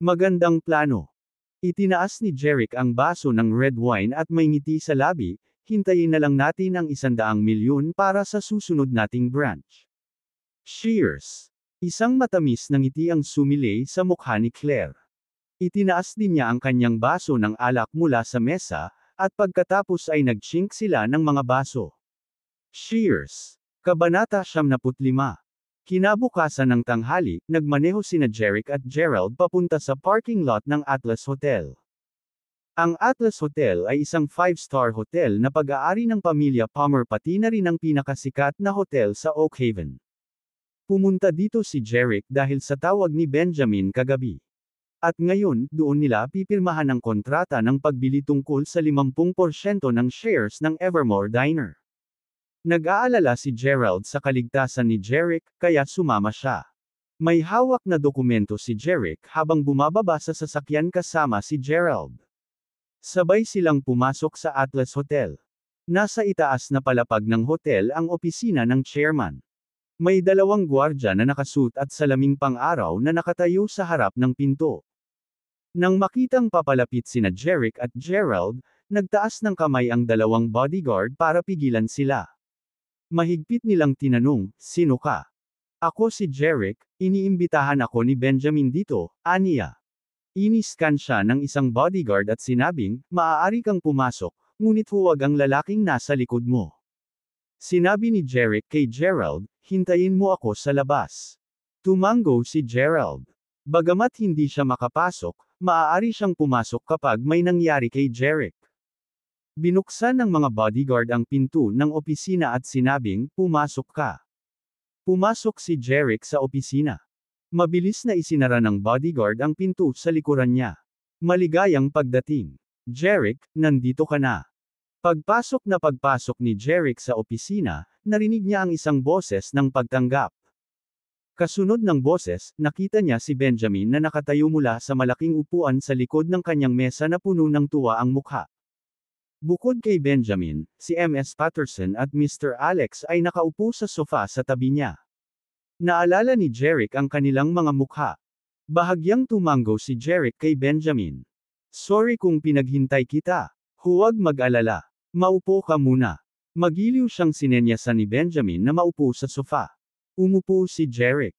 Magandang plano. Itinaas ni Jeric ang baso ng red wine at may ngiti sa labi, hintayin na lang natin ang 100 milyon para sa susunod nating branch. Cheers! Isang matamis na ngiti ang sumilay sa mukha ni Claire. Itinaas din niya ang kanyang baso ng alak mula sa mesa, at pagkatapos ay nag-chink sila ng mga baso. Cheers! Kabanata 75. Kinabukasan ng tanghali, nagmaneho sina Jeric at Gerald papunta sa parking lot ng Atlas Hotel. Ang Atlas Hotel ay isang 5-star hotel na pag-aari ng pamilya Palmer pati na rin ang pinakasikat na hotel sa Oak Haven. Pumunta dito si Jeric dahil sa tawag ni Benjamin kagabi. At ngayon, doon nila pipirmahan ang kontrata ng pagbili tungkol sa 50% ng shares ng Evermore Diner. Nag-aalala si Gerald sa kaligtasan ni Jeric, kaya sumama siya. May hawak na dokumento si Jeric habang bumababa sa sasakyan kasama si Gerald. Sabay silang pumasok sa Atlas Hotel. Nasa itaas na palapag ng hotel ang opisina ng chairman. May 2 gwardya na nakasuot at salaming pang-araw na nakatayo sa harap ng pinto. Nang makitang papalapit sina Jeric at Gerald, nagtaas ng kamay ang 2 bodyguard para pigilan sila. Mahigpit nilang tinanong, sino ka? Ako si Jeric, iniimbitahan ako ni Benjamin dito, aniya. Iniskan siya ng isang bodyguard at sinabing, maaari kang pumasok, ngunit huwag ang lalaking nasa likod mo. Sinabi ni Jeric kay Gerald, hintayin mo ako sa labas. Tumango si Gerald. Bagamat hindi siya makapasok, maaari siyang pumasok kapag may nangyari kay Jeric. Binuksan ng mga bodyguard ang pinto ng opisina at sinabing, pumasok ka. Pumasok si Jeric sa opisina. Mabilis na isinara ng bodyguard ang pinto sa likuran niya. Maligayang pagdating. Jeric, nandito ka na. Pagpasok ni Jeric sa opisina, narinig niya ang isang boses ng pagtanggap. Kasunod ng boses, nakita niya si Benjamin na nakatayo mula sa malaking upuan sa likod ng kanyang mesa na puno ng tuwa ang mukha. Bukod kay Benjamin, si Ms. Patterson at Mr. Alex ay nakaupo sa sofa sa tabi niya. Naalala ni Jeric ang kanilang mga mukha. Bahagyang tumango si Jeric kay Benjamin. Sorry kung pinaghintay kita. Huwag mag-alala. Maupo ka muna. Magiliw siyang sinenyasan ni Benjamin na maupo sa sofa. Umupo si Jeric.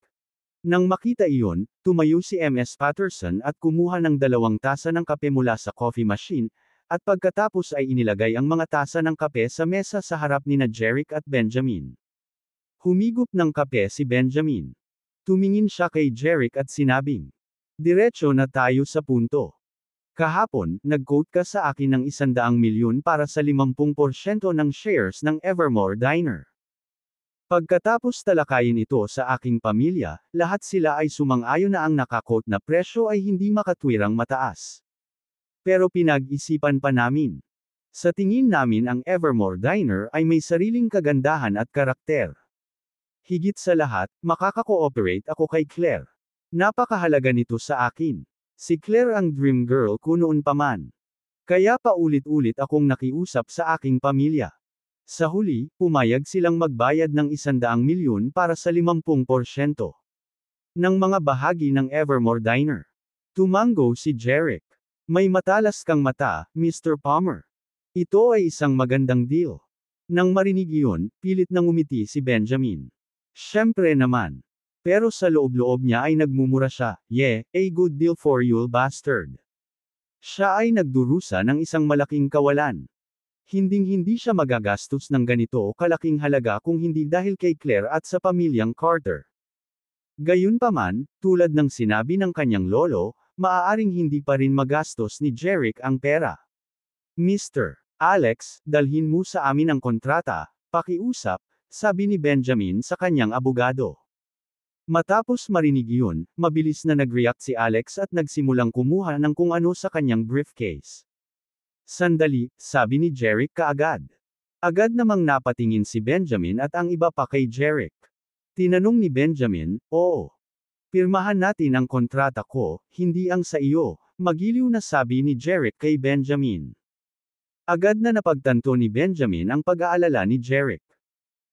Nang makita iyon, tumayo si Ms. Patterson at kumuha ng 2 tasa ng kape mula sa coffee machine, at pagkatapos ay inilagay ang mga tasa ng kape sa mesa sa harap nina Jeric at Benjamin. Humigop ng kape si Benjamin. Tumingin siya kay Jeric at sinabing, "Diretso na tayo sa punto. Kahapon, nag-quote ka sa akin ng 100 milyon para sa 50% ng shares ng Evermore Diner. Pagkatapos talakayin ito sa aking pamilya, lahat sila ay sumang-ayon na ang naka-quote na presyo ay hindi makatwirang mataas. Pero pinag-isipan pa namin. Sa tingin namin ang Evermore Diner ay may sariling kagandahan at karakter. Higit sa lahat, makaka-cooperate ako kay Claire. Napakahalaga nito sa akin. Si Claire ang dream girl ko noon pa man. Kaya paulit-ulit akong nakiusap sa aking pamilya. Sa huli, pumayag silang magbayad ng 100 milyon para sa 50% ng mga bahagi ng Evermore Diner." Tumango si Jeric. "May matalas kang mata, Mr. Palmer. Ito ay isang magandang deal." Nang marinig iyon, pilit nang ngumiti si Benjamin. Siyempre naman. Pero sa loob-loob niya ay nagmumura siya, "Yeah, a good deal for you, bastard." Siya ay nagdurusa ng isang malaking kawalan. Hinding-hindi siya magagastos ng ganito kalaking halaga kung hindi dahil kay Claire at sa pamilyang Carter. Gayunpaman, tulad ng sinabi ng kanyang lolo, maaaring hindi pa rin magastos ni Jeric ang pera. "Mr. Alex, dalhin mo sa amin ang kontrata, pakiusap," sabi ni Benjamin sa kanyang abogado. Matapos marinig iyon, mabilis na nag-react si Alex at nagsimulang kumuha ng kung ano sa kanyang briefcase. "Sandali," sabi ni Jeric kaagad. Agad namang napatingin si Benjamin at ang iba pa kay Jeric. Tinanong ni Benjamin, "Oo. Pirmahan natin ang kontrata ko, hindi ang sa iyo," magiliw na sabi ni Jeric kay Benjamin. Agad na napagtanto ni Benjamin ang pag-aalala ni Jeric.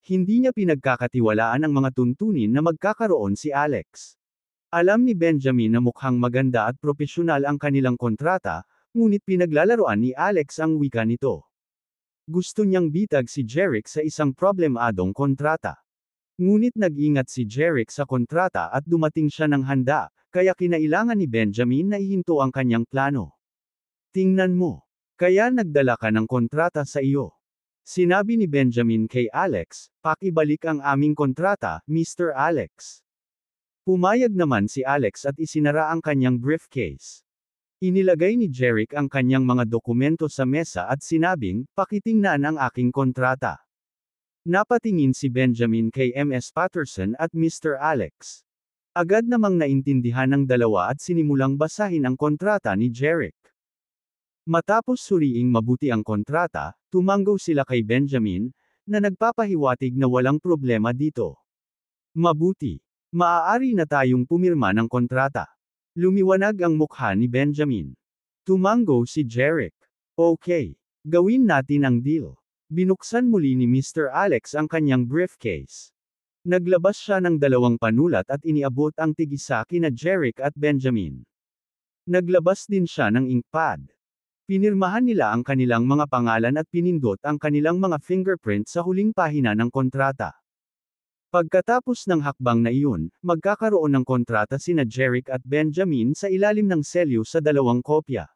Hindi niya pinagkakatiwalaan ang mga tuntunin na magkakaroon si Alex. Alam ni Benjamin na mukhang maganda at propesyonal ang kanilang kontrata, ngunit pinaglalaroan ni Alex ang wika nito. Gusto niyang bitag si Jeric sa isang problemadong kontrata. Ngunit nag-ingat si Jeric sa kontrata at dumating siya ng handa, kaya kinailangan ni Benjamin na ihinto ang kanyang plano. "Tingnan mo. Kaya nagdala ka ng kontrata sa iyo." Sinabi ni Benjamin kay Alex, "Pakibalik ang aming kontrata, Mr. Alex." Pumayag naman si Alex at isinara ang kanyang briefcase. Inilagay ni Jeric ang kanyang mga dokumento sa mesa at sinabing, "Pakitingnan ang aking kontrata." Napatingin si Benjamin kay Ms. Patterson at Mr. Alex. Agad namang naintindihan ng dalawa at sinimulang basahin ang kontrata ni Jeric. Matapos suriing mabuti ang kontrata, tumango sila kay Benjamin, na nagpapahiwatig na walang problema dito. "Mabuti. Maaari na tayong pumirma ng kontrata." Lumiwanag ang mukha ni Benjamin. Tumango si Jeric. "Okay. Gawin natin ang deal." Binuksan muli ni Mr. Alex ang kanyang briefcase. Naglabas siya ng 2 panulat at iniabot ang tig-isa kina Jeric at Benjamin. Naglabas din siya ng inkpad. Pinirmahan nila ang kanilang mga pangalan at pinindot ang kanilang mga fingerprint sa huling pahina ng kontrata. Pagkatapos ng hakbang na iyon, magkakaroon ng kontrata sina Jeric at Benjamin sa ilalim ng selyo sa 2 kopya.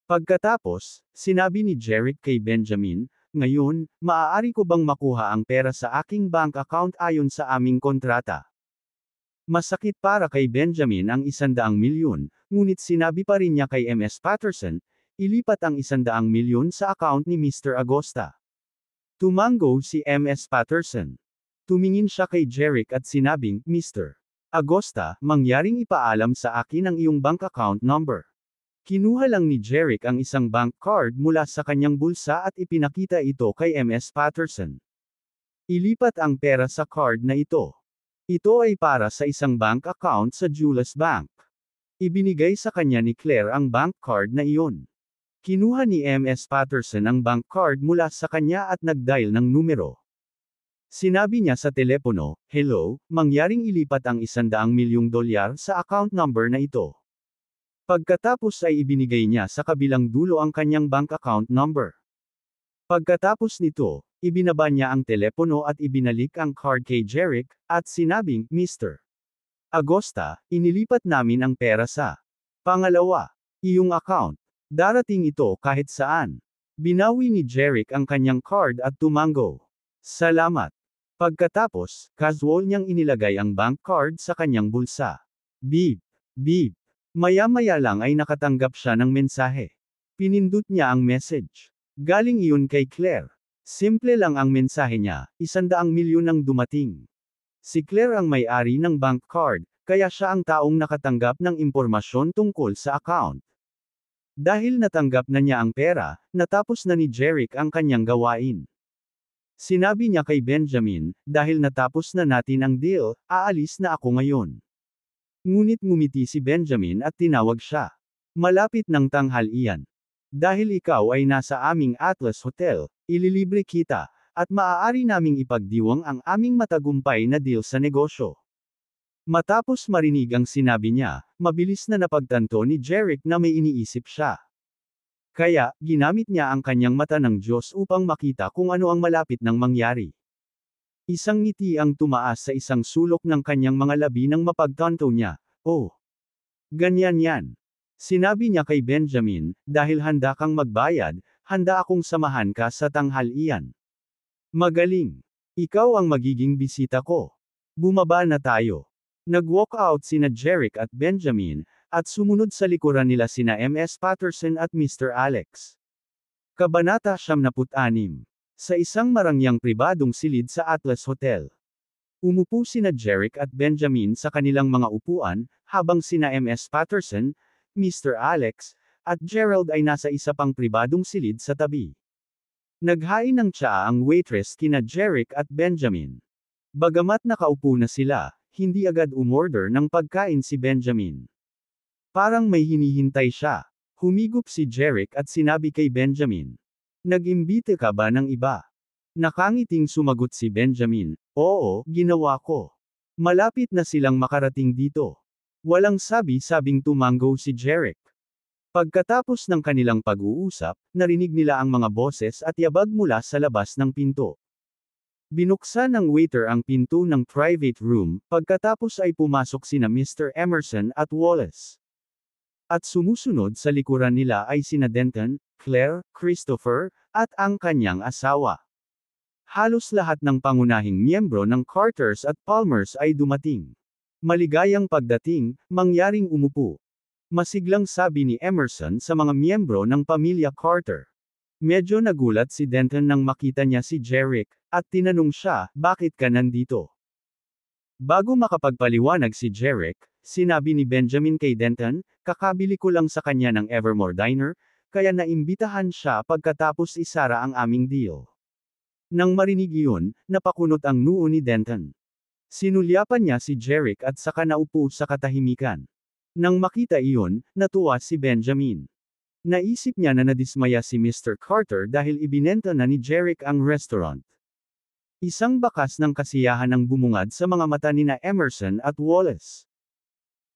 Pagkatapos, sinabi ni Jeric kay Benjamin, "Ngayon, maaari ko bang makuha ang pera sa aking bank account ayon sa aming kontrata?" Masakit para kay Benjamin ang 100 milyon, ngunit sinabi pa rin niya kay Ms. Patterson, ilipat ang 100 milyon sa account ni Mr. Agosta. Tumango si Ms. Patterson. Tumingin siya kay Jeric at sinabing, "Mr. Agosta, mangyaring ipaalam sa akin ang iyong bank account number." Kinuha lang ni Jeric ang isang bank card mula sa kanyang bulsa at ipinakita ito kay Ms. Patterson. Ilipat ang pera sa card na ito. Ito ay para sa isang bank account sa Julius Bank. Ibinigay sa kanya ni Claire ang bank card na iyon. Kinuha ni Ms. Patterson ang bank card mula sa kanya at nag-dial ng numero. Sinabi niya sa telepono, "Hello, mangyaring ilipat ang 100 milyong dolyar sa account number na ito." Pagkatapos ay ibinigay niya sa kabilang dulo ang kanyang bank account number. Pagkatapos nito, ibinaba niya ang telepono at ibinalik ang card kay Jeric, at sinabing, Mr. Agosta, inilipat namin ang pera sa pangalawa, iyong account. Darating ito kahit saan. Binawi ni Jeric ang kanyang card at tumango. Salamat. Pagkatapos, casual niyang inilagay ang bank card sa kanyang bulsa. Beep. Beep. Maya-maya lang ay nakatanggap siya ng mensahe. Pinindot niya ang message. Galing iyon kay Claire. Simple lang ang mensahe niya, 100 milyon ang dumating. Si Claire ang may-ari ng bank card, kaya siya ang taong nakatanggap ng impormasyon tungkol sa account. Dahil natanggap na niya ang pera, natapos na ni Jeric ang kanyang gawain. Sinabi niya kay Benjamin, dahil natapos na natin ang deal, aalis na ako ngayon. Ngunit ngumiti si Benjamin at tinawag siya. Malapit ng tanghalian. Dahil ikaw ay nasa aming Atlas Hotel, ililibre kita, at maaari naming ipagdiwang ang aming matagumpay na deal sa negosyo. Matapos marinig ang sinabi niya, mabilis na napagtanto ni Jeric na may iniisip siya. Kaya, ginamit niya ang kanyang mata ng Diyos upang makita kung ano ang malapit nang mangyari. Isang ngiti ang tumaas sa isang sulok ng kanyang mga labi nang mapagtanto niya, oh, ganyan yan. Sinabi niya kay Benjamin, dahil handa kang magbayad, handa akong samahan ka sa tanghalian. Magaling. Ikaw ang magiging bisita ko. Bumaba na tayo. Nag-walk out sina Jeric at Benjamin, at sumunod sa likuran nila sina Ms. Patterson at Mr. Alex. Kabanata 76. Sa isang marangyang pribadong silid sa Atlas Hotel. Umupo sina Jeric at Benjamin sa kanilang mga upuan, habang sina Ms. Patterson, Mr. Alex, at Gerald ay nasa isa pang pribadong silid sa tabi. Naghain ng tsaa ang waitress kina Jeric at Benjamin. Bagamat nakaupo na sila, hindi agad umorder ng pagkain si Benjamin. Parang may hinihintay siya. Humigop si Jeric at sinabi kay Benjamin. Nag-imbite ka ba ng iba? Nakangiting sumagot si Benjamin, oo, ginawa ko. Malapit na silang makarating dito. Walang sabi-sabing tumango si Jeric. Pagkatapos ng kanilang pag-uusap, narinig nila ang mga boses at yabag mula sa labas ng pinto. Binuksan ng waiter ang pinto ng private room, pagkatapos ay pumasok sina Mr. Emerson at Wallace. At sumusunod sa likuran nila ay sina Denton, Claire, Christopher, at ang kanyang asawa. Halos lahat ng pangunahing miyembro ng Carters at Palmers ay dumating. Maligayang pagdating, mangyaring umupo. Masiglang sabi ni Emerson sa mga miyembro ng pamilya Carter. Medyo nagulat si Denton nang makita niya si Jeric, at tinanong siya, bakit ka nandito? Bago makapagpaliwanag si Jeric, sinabi ni Benjamin kay Denton, kakabili ko lang sa kanya ng Evermore Diner, kaya naimbitahan siya pagkatapos isara ang aming deal. Nang marinig iyon, napakunot ang noo ni Denton. Sinulyapan niya si Jeric at saka naupo sa katahimikan. Nang makita iyon, natuwa si Benjamin. Naisip niya na nadismaya si Mr. Carter dahil ibinenta na ni Jeric ang restaurant. Isang bakas ng kasiyahan ang bumungad sa mga mata nina Emerson at Wallace.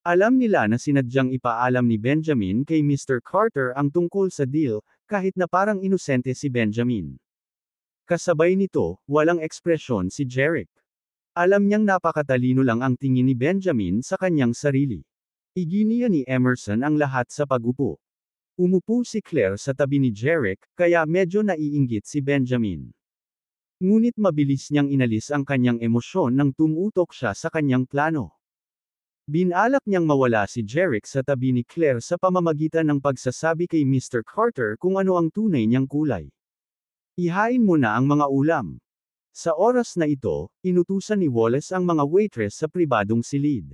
Alam nila na sinadyang ipaalam ni Benjamin kay Mr. Carter ang tungkol sa deal, kahit na parang inosente si Benjamin. Kasabay nito, walang ekspresyon si Jeric. Alam niyang napakatalino lang ang tingin ni Benjamin sa kanyang sarili. Iginiya ni Emerson ang lahat sa pag-upo. Umupo si Claire sa tabi ni Jeric, kaya medyo naiinggit si Benjamin. Ngunit mabilis niyang inalis ang kanyang emosyon nang tumutok siya sa kanyang plano. Binalak niyang mawala si Jeric sa tabi ni Claire sa pamamagitan ng pagsasabi kay Mr. Carter kung ano ang tunay niyang kulay. Ihain mo na ang mga ulam. Sa oras na ito, inutusan ni Wallace ang mga waitress sa pribadong silid.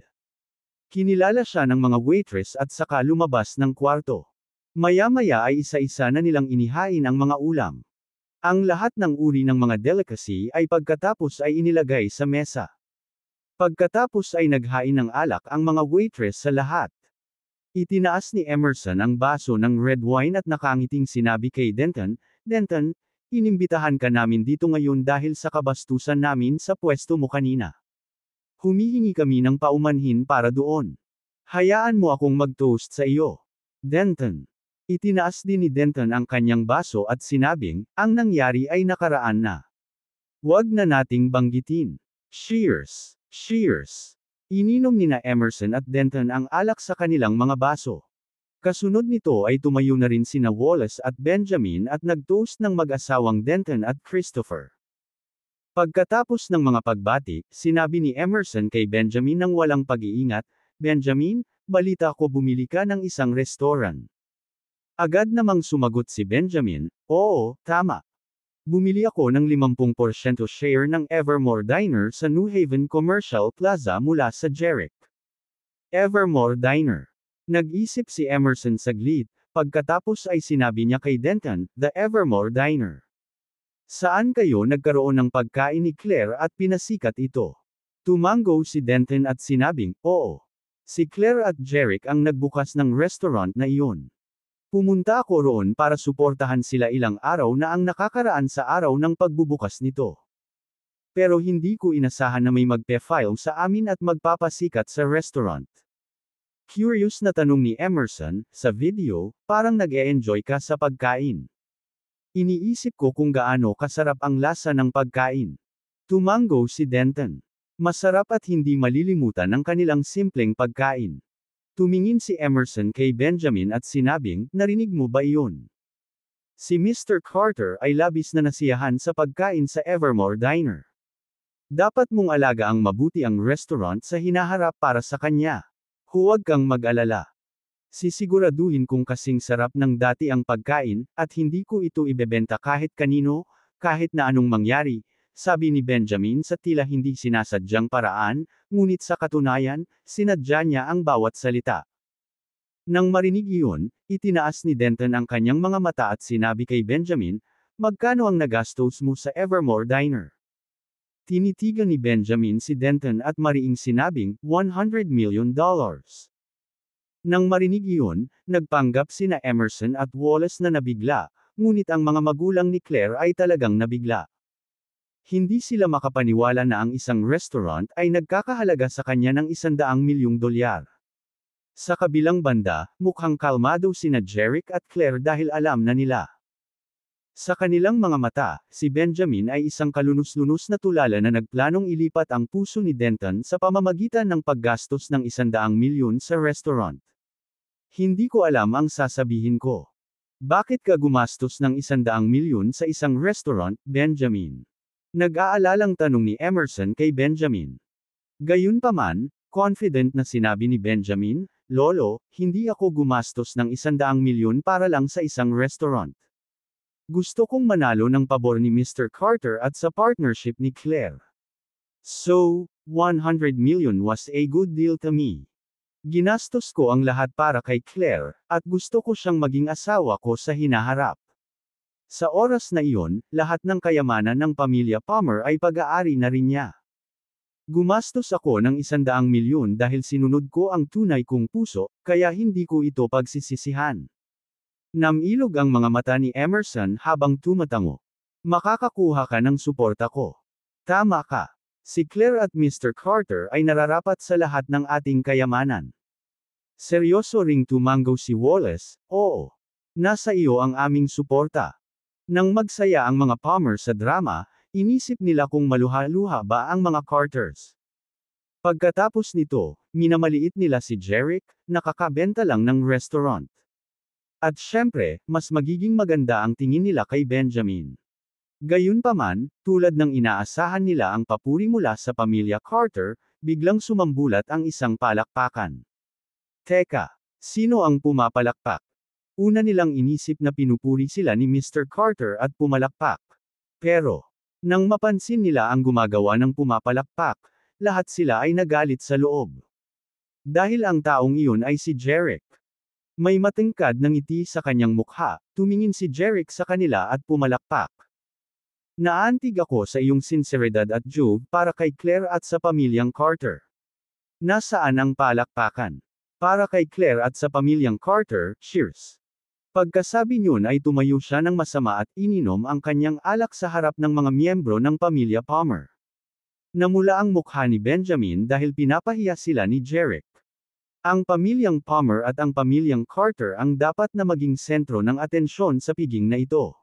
Kinilala siya ng mga waitress at saka lumabas ng kwarto. Maya-maya ay isa-isa na nilang inihain ang mga ulam. Ang lahat ng uri ng mga delicacy ay pagkatapos ay inilagay sa mesa. Pagkatapos ay naghain ng alak ang mga waitress sa lahat. Itinaas ni Emerson ang baso ng red wine at nakangiting sinabi kay Denton, Denton, inimbitahan ka namin dito ngayon dahil sa kabastusan namin sa pwesto mo kanina. Humihingi kami ng paumanhin para doon. Hayaan mo akong mag-toast sa iyo. Denton. Itinaas din ni Denton ang kanyang baso at sinabing, ang nangyari ay nakaraan na. Huwag na nating banggitin. Cheers! Cheers! Ininom nina Emerson at Denton ang alak sa kanilang mga baso. Kasunod nito ay tumayo na rin sina Wallace at Benjamin at nag-toast ng mag-asawang Denton at Christopher. Pagkatapos ng mga pagbati, sinabi ni Emerson kay Benjamin ng walang pag-iingat, Benjamin, balita ko bumili ka ng isang restaurant. Agad namang sumagot si Benjamin, oo, tama. Bumili ako ng 50% share ng Evermore Diner sa New Haven Commercial Plaza mula sa Jeric. Evermore Diner. Nag-isip si Emerson saglit, pagkatapos ay sinabi niya kay Denton, The Evermore Diner. Saan kayo nagkaroon ng pagkain ni Claire at pinasikat ito? Tumango si Denton at sinabing, oo. Si Claire at Jeric ang nagbukas ng restaurant na iyon. Pumunta ako roon para suportahan sila ilang araw na ang nakakaraan sa araw ng pagbubukas nito. Pero hindi ko inasahan na may magpe-file sa amin at magpapasikat sa restaurant. Curious na tanong ni Emerson, sa video, parang nag-e-enjoy ka sa pagkain. Iniisip ko kung gaano kasarap ang lasa ng pagkain. Tumango si Denton. Masarap at hindi malilimutan ang kanilang simpleng pagkain. Tumingin si Emerson kay Benjamin at sinabing, narinig mo ba iyon? Si Mr. Carter ay labis na nasiyahan sa pagkain sa Evermore Diner. Dapat mong alagaang mabuti ang restaurant sa hinaharap para sa kanya. Huwag kang mag-alala. Sisiguraduhin kung kasing sarap ng dati ang pagkain, at hindi ko ito ibebenta kahit kanino, kahit na anong mangyari, sabi ni Benjamin sa tila hindi sinasadyang paraan, ngunit sa katunayan, sinadya niya ang bawat salita. Nang marinig iyon, itinaas ni Denton ang kanyang mga mata at sinabi kay Benjamin, magkano ang nagastos mo sa Evermore Diner? Tinitigan ni Benjamin si Denton at mariing sinabing, $100 million. Nang marinig iyon, nagpanggap sina Emerson at Wallace na nabigla, ngunit ang mga magulang ni Claire ay talagang nabigla. Hindi sila makapaniwala na ang isang restaurant ay nagkakahalaga sa kanya ng $100 milyong. Sa kabilang banda, mukhang kalmado sina Jeric at Claire dahil alam na nila. Sa kanilang mga mata, si Benjamin ay isang kalunos-lunos na tulala na nagplanong ilipat ang puso ni Denton sa pamamagitan ng paggastos ng $100 milyon sa restaurant. Hindi ko alam ang sasabihin ko. Bakit ka gumastos ng $100 milyon sa isang restaurant, Benjamin? Nag-aalalang tanong ni Emerson kay Benjamin. Gayunpaman, confident na sinabi ni Benjamin, Lolo, hindi ako gumastos ng $100 milyon para lang sa isang restaurant. Gusto kong manalo ng pabor ni Mr. Carter at sa partnership ni Claire. So, $100 million was a good deal to me. Ginastos ko ang lahat para kay Claire, at gusto ko siyang maging asawa ko sa hinaharap. Sa oras na iyon, lahat ng kayamanan ng pamilya Palmer ay pag-aari na rin niya. Gumastos ako ng $100 milyon dahil sinunod ko ang tunay kong puso, kaya hindi ko ito pagsisisihan. Namilog ang mga mata ni Emerson habang tumatango. Makakakuha ka ng suporta ko. Tama ka. Si Claire at Mr. Carter ay nararapat sa lahat ng ating kayamanan. Seryoso ring tumango si Wallace, oo. Nasa iyo ang aming suporta. Nang magsaya ang mga Palmer sa drama, inisip nila kung maluha-luha ba ang mga Carters. Pagkatapos nito, minamaliit nila si Jeric, nakakabenta lang ng restaurant. At syempre, mas magiging maganda ang tingin nila kay Benjamin. Gayunpaman, tulad ng inaasahan nila ang papuri mula sa pamilya Carter, biglang sumambulat ang isang palakpakan. Teka, sino ang pumapalakpak? Una nilang inisip na pinupuri sila ni Mr. Carter at pumalakpak. Pero, nang mapansin nila ang gumagawa ng pumapalakpak, lahat sila ay nagalit sa loob. Dahil ang taong iyon ay si Jeric. May matingkad na ngiti sa kanyang mukha, tumingin si Jeric sa kanila at pumalakpak. Naantig ako sa iyong sinseridad at job para kay Claire at sa pamilyang Carter. Nasaan ang palakpakan? Para kay Claire at sa pamilyang Carter, cheers! Pagkasabi niyon ay tumayo siya ng masama at ininom ang kanyang alak sa harap ng mga miyembro ng pamilya Palmer. Namula ang mukha ni Benjamin dahil pinapahiya sila ni Jeric. Ang pamilyang Palmer at ang pamilyang Carter ang dapat na maging sentro ng atensyon sa piging na ito.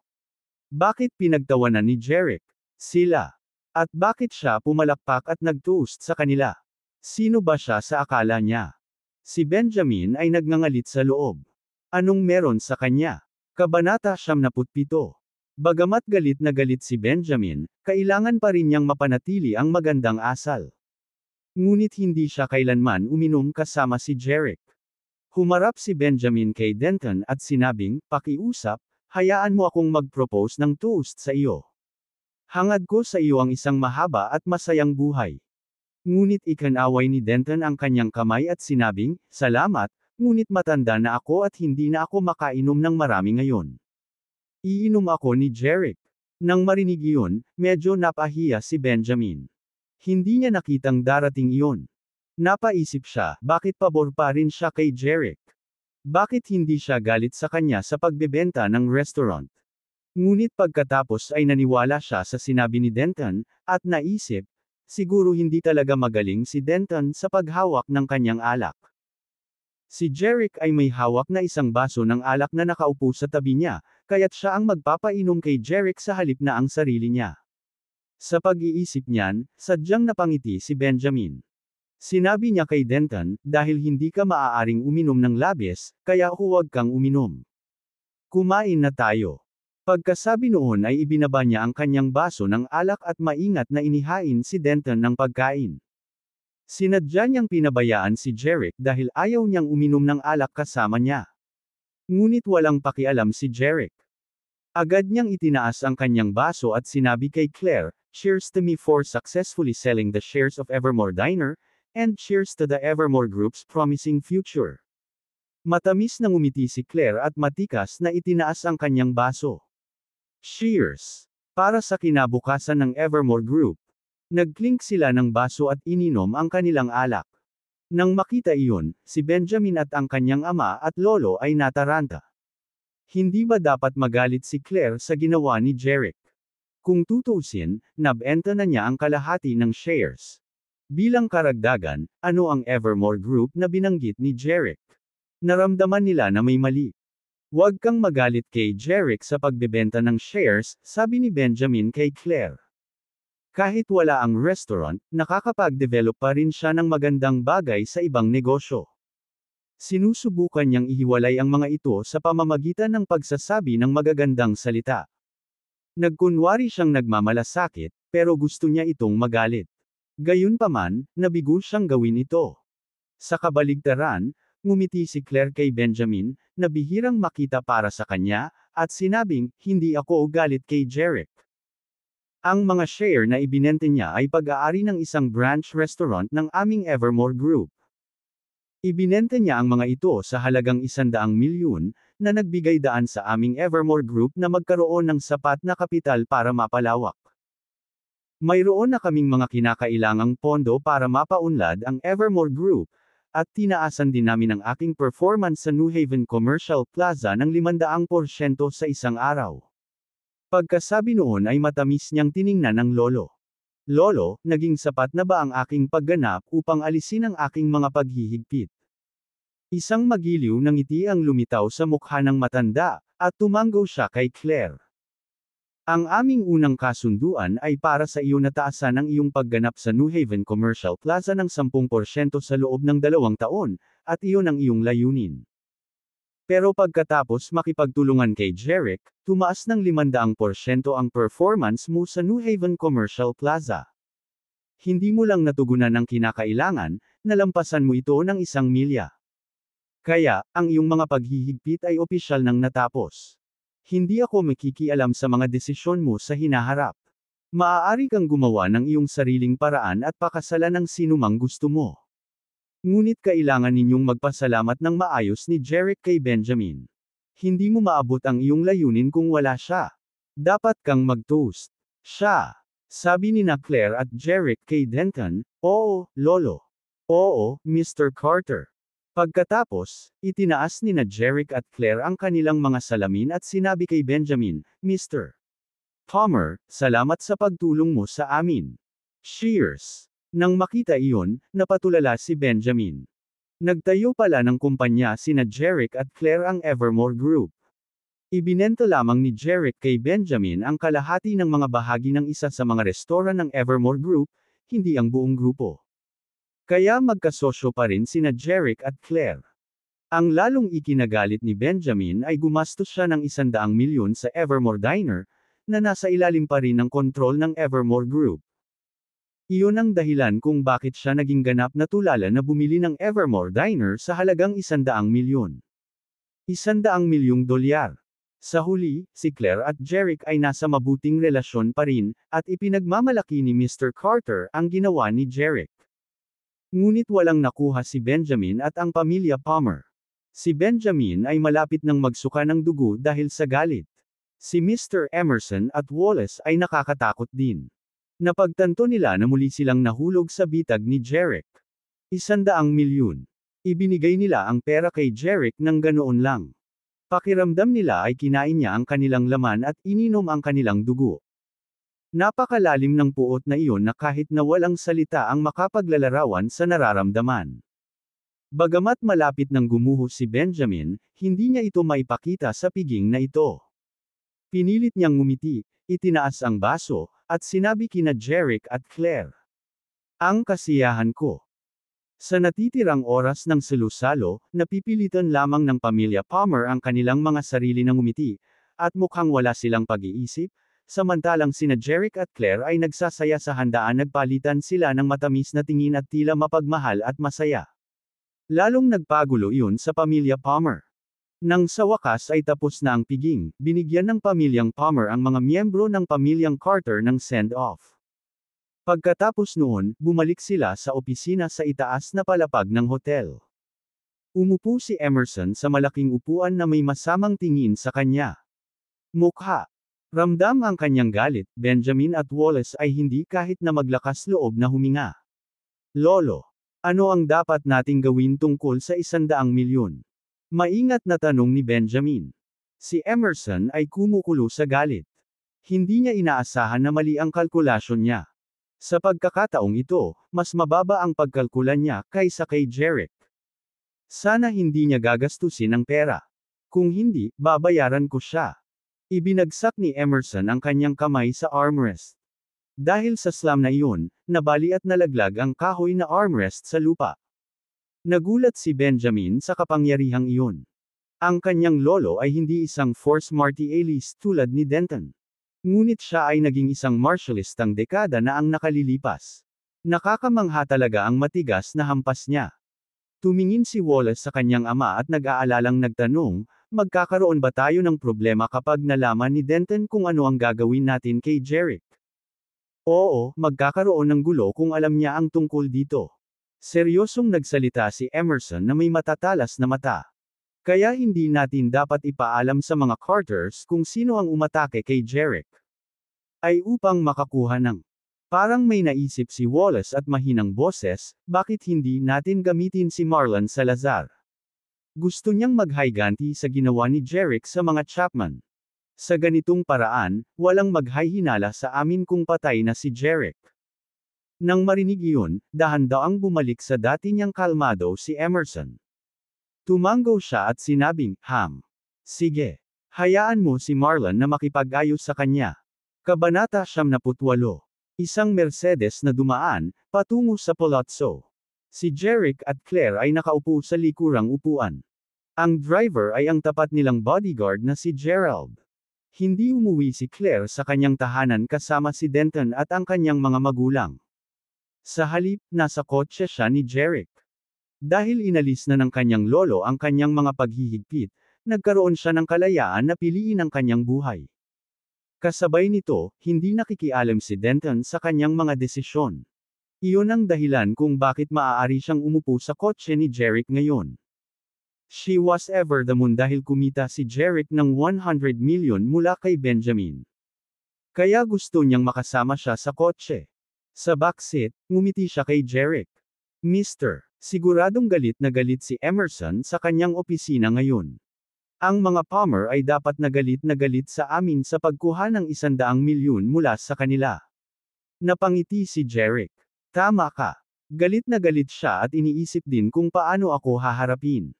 Bakit pinagtawanan ni Jerick sila? At bakit siya pumalakpak at nag-toast sa kanila? Sino ba siya sa akala niya? Si Benjamin ay nagngangalit sa loob. Anong meron sa kanya? Kabanata 77. Bagamat galit na galit si Benjamin, kailangan pa rin niyang mapanatili ang magandang asal. Ngunit hindi siya kailanman uminom kasama si Jerick. Humarap si Benjamin kay Denton at sinabing, "Pakiusap, hayaan mo akong mag-propose ng toast sa iyo. Hangad ko sa iyo ang isang mahaba at masayang buhay." Ngunit ikinaway ni Denton ang kanyang kamay at sinabing, "Salamat, ngunit matanda na ako at hindi na ako makainom ng marami ngayon. Iinom ako ni Jerick." Nang marinig iyon, medyo napahiya si Benjamin. Hindi niya nakitang darating iyon. Napaisip siya, bakit pabor pa rin siya kay Jerick? Bakit hindi siya galit sa kanya sa pagbebenta ng restaurant? Ngunit pagkatapos ay naniwala siya sa sinabi ni Denton, at naisip, siguro hindi talaga magaling si Denton sa paghawak ng kanyang alak. Si Jerick ay may hawak na isang baso ng alak na nakaupo sa tabi niya, kaya't siya ang magpapainom kay Jerick sa halip na ang sarili niya. Sa pag-iisip niyan, sadyang napangiti si Benjamin. Sinabi niya kay Denton, "Dahil hindi ka maaaring uminom ng labis, kaya huwag kang uminom. Kumain na tayo." Pagkasabi noon ay ibinaba niya ang kanyang baso ng alak at maingat na inihain si Denton ng pagkain. Sinadya niyang pinabayaan si Jerick dahil ayaw niyang uminom ng alak kasama niya. Ngunit walang pakialam si Jerick. Agad niyang itinaas ang kanyang baso at sinabi kay Claire, "Cheers to me for successfully selling the shares of Evermore Diner, and cheers to the Evermore Group's promising future." Matamis na ngumiti si Claire at matikas na itinaas ang kanyang baso. Cheers! Para sa kinabukasan ng Evermore Group. Nagklink sila ng baso at ininom ang kanilang alak. Nang makita iyon, si Benjamin at ang kanyang ama at lolo ay nataranta. Hindi ba dapat magalit si Claire sa ginawa ni Jerick? Kung tutuusin, nabenta na niya ang kalahati ng shares. Bilang karagdagan, ano ang Evermore Group na binanggit ni Jerick? Naramdaman nila na may mali. "Huwag kang magalit kay Jerick sa pagbebenta ng shares," sabi ni Benjamin kay Claire. Kahit wala ang restaurant, nakakapag-develop pa rin siya ng magandang bagay sa ibang negosyo. Sinusubukan niyang ihiwalay ang mga ito sa pamamagitan ng pagsasabi ng magagandang salita. Nagkunwari siyang nagmamalasakit, pero gusto niya itong magalit. Gayunpaman, nabigo siyang gawin ito. Sa kabaligtaran, ngumiti si Claire kay Benjamin, na bihirang makita para sa kanya, at sinabing, "Hindi ako galit kay Jerick. Ang mga share na ibinenta niya ay pag-aari ng isang branch restaurant ng aming Evermore Group. Ibinenta niya ang mga ito sa halagang 100 milyon, na nagbigay daan sa aming Evermore Group na magkaroon ng sapat na kapital para mapalawak. Mayroon na kaming mga kinakailangang pondo para mapaunlad ang Evermore Group, at tinaasan din namin ang aking performance sa New Haven Commercial Plaza ng 500% sa isang araw." Pagkasabi noon ay matamis niyang tiningnan ng lolo. "Lolo, naging sapat na ba ang aking pagganap upang alisin ang aking mga paghihigpit?" Isang magiliw na ngiti ang lumitaw sa mukha ng matanda, at tumango siya kay Claire. "Ang aming unang kasunduan ay para sa iyo na taasan ang iyong pagganap sa New Haven Commercial Plaza ng 10% sa loob ng 2 taon, at iyon ang iyong layunin. Pero pagkatapos makipagtulungan kay Jerick, tumaas ng 500% ang performance mo sa New Haven Commercial Plaza. Hindi mo lang natugunan ang kinakailangan, nalampasan mo ito ng 1 milya. Kaya, ang iyong mga paghihigpit ay opisyal nang natapos. Hindi ako makikialam sa mga desisyon mo sa hinaharap. Maaari kang gumawa ng iyong sariling paraan at pakasalan ng sinumang gusto mo. Ngunit kailangan ninyong magpasalamat ng maayos ni Jerick kay Benjamin. Hindi mo maabot ang iyong layunin kung wala siya. Dapat kang mag-toast. Siya. Sabi ni na Claire at Jerick kay Denton, "Oo, Lolo. Oo, Mr. Carter." Pagkatapos, itinaas ni na Jerick at Claire ang kanilang mga salamin at sinabi kay Benjamin, "Mr. Palmer, salamat sa pagtulong mo sa amin. Cheers!" Nang makita iyon, napatulala si Benjamin. Nagtayo pala ng kumpanya sina Jerick at Claire ang Evermore Group. Ibinenta lamang ni Jerick kay Benjamin ang kalahati ng mga bahagi ng isa sa mga restoran ng Evermore Group, hindi ang buong grupo. Kaya magkasosyo pa rin sina Jerick at Claire. Ang lalong ikinagalit ni Benjamin ay gumastos siya ng 100 milyon sa Evermore Diner, na nasa ilalim pa rin ng kontrol ng Evermore Group. Iyon ang dahilan kung bakit siya naging ganap na tulala na bumili ng Evermore Diner sa halagang 100 milyon. 100 milyong dolyar. Sa huli, si Claire at Jerick ay nasa mabuting relasyon pa rin, at ipinagmamalaki ni Mr. Carter ang ginawa ni Jerick. Ngunit walang nakuha si Benjamin at ang pamilya Palmer. Si Benjamin ay malapit ng magsuka ng dugo dahil sa galit. Si Mr. Emerson at Wallace ay nakakatakot din. Napagtanto nila na muli silang nahulog sa bitag ni Jerick. 100 milyon. Ibinigay nila ang pera kay Jerick nang ganoon lang. Pakiramdam nila ay kinain niya ang kanilang laman at ininom ang kanilang dugo. Napakalalim ng puot na iyon na kahit na walang salita ang makapaglalarawan sa nararamdaman. Bagamat malapit nang gumuho si Benjamin, hindi niya ito maipakita sa piging na ito. Pinilit niyang ngumiti, itinaas ang baso, at sinabi kina Jerick at Claire. Ang kasiyahan ko. Sa natitirang oras ng salusalo, napipilitan lamang ng pamilya Palmer ang kanilang mga sarili na ngumiti, at mukhang wala silang pag-iisip, samantalang sina Jerick at Claire ay nagsasaya sa handaan, nagpalitan sila ng matamis na tingin at tila mapagmahal at masaya. Lalong nagpagulo iyon sa pamilya Palmer. Nang sa wakas ay tapos na ang piging, binigyan ng pamilyang Palmer ang mga miyembro ng pamilyang Carter ng send-off. Pagkatapos noon, bumalik sila sa opisina sa itaas na palapag ng hotel. Umupo si Emerson sa malaking upuan na may masamang tingin sa kanya. Mukha. Ramdam ang kanyang galit, Benjamin at Wallace ay hindi kahit na maglakas loob na huminga. Lolo, ano ang dapat nating gawin tungkol sa 100 milyon? Maingat na tanong ni Benjamin. Si Emerson ay kumukulo sa galit. Hindi niya inaasahan na mali ang kalkulasyon niya. Sa pagkakataong ito, mas mababa ang pagkalkulan niya kaysa kay Jerick. Sana hindi niya gagastusin ang pera. Kung hindi, babayaran ko siya. Ibinagsak ni Emerson ang kanyang kamay sa armrest. Dahil sa slam na iyon, nabali at nalaglag ang kahoy na armrest sa lupa. Nagulat si Benjamin sa kapangyarihang iyon. Ang kanyang lolo ay hindi isang force martialist tulad ni Denton. Ngunit siya ay naging isang martialistang dekada na ang nakalilipas. Nakakamangha talaga ang matigas na hampas niya. Tumingin si Wallace sa kanyang ama at nag-aalalang nagtanong, magkakaroon ba tayo ng problema kapag nalaman ni Denton kung ano ang gagawin natin kay Jerick? Oo, magkakaroon ng gulo kung alam niya ang tungkol dito. Seryosong nagsalita si Emerson na may matatalas na mata. Kaya hindi natin dapat ipaalam sa mga Carters kung sino ang umatake kay Jerick. Ay upang makakuha ng. Parang may naisip si Wallace at mahinang boses, bakit hindi natin gamitin si Marlon Salazar? Gusto niyang maghayganti sa ginawa ni Jerick sa mga Chapman. Sa ganitong paraan, walang maghay-hinala sa amin kung patay na si Jerick. Nang marinig iyon, dahan-daang bumalik sa dati niyang kalmado si Emerson. Tumango siya at sinabing, sige. Hayaan mo si Marlon na makipag-ayos sa kanya. Kabanata 78. Isang Mercedes na dumaan, patungo sa palazzo. Si Jerick at Claire ay nakaupo sa likurang upuan. Ang driver ay ang tapat nilang bodyguard na si Gerald. Hindi umuwi si Claire sa kanyang tahanan kasama si Denton at ang kanyang mga magulang. Sa halip, nasa kotse siya ni Jerick. Dahil inalis na ng kanyang lolo ang kanyang mga paghihigpit, nagkaroon siya ng kalayaan na piliin ang kanyang buhay. Kasabay nito, hindi nakikialam si Denton sa kanyang mga desisyon. Iyon ang dahilan kung bakit maaari siyang umupo sa kotse ni Jerick ngayon. She was ever the moon dahil kumita si Jerick ng 100 million mula kay Benjamin. Kaya gusto niyang makasama siya sa kotse. Sa backseat, ngumiti siya kay Jerick. Mr. Siguradong galit na galit si Emerson sa kanyang opisina ngayon. Ang mga Palmer ay dapat na galit sa amin sa pagkuha ng 100 milyon mula sa kanila. Napangiti si Jerick. Tama ka. Galit na galit siya at iniisip din kung paano ako haharapin.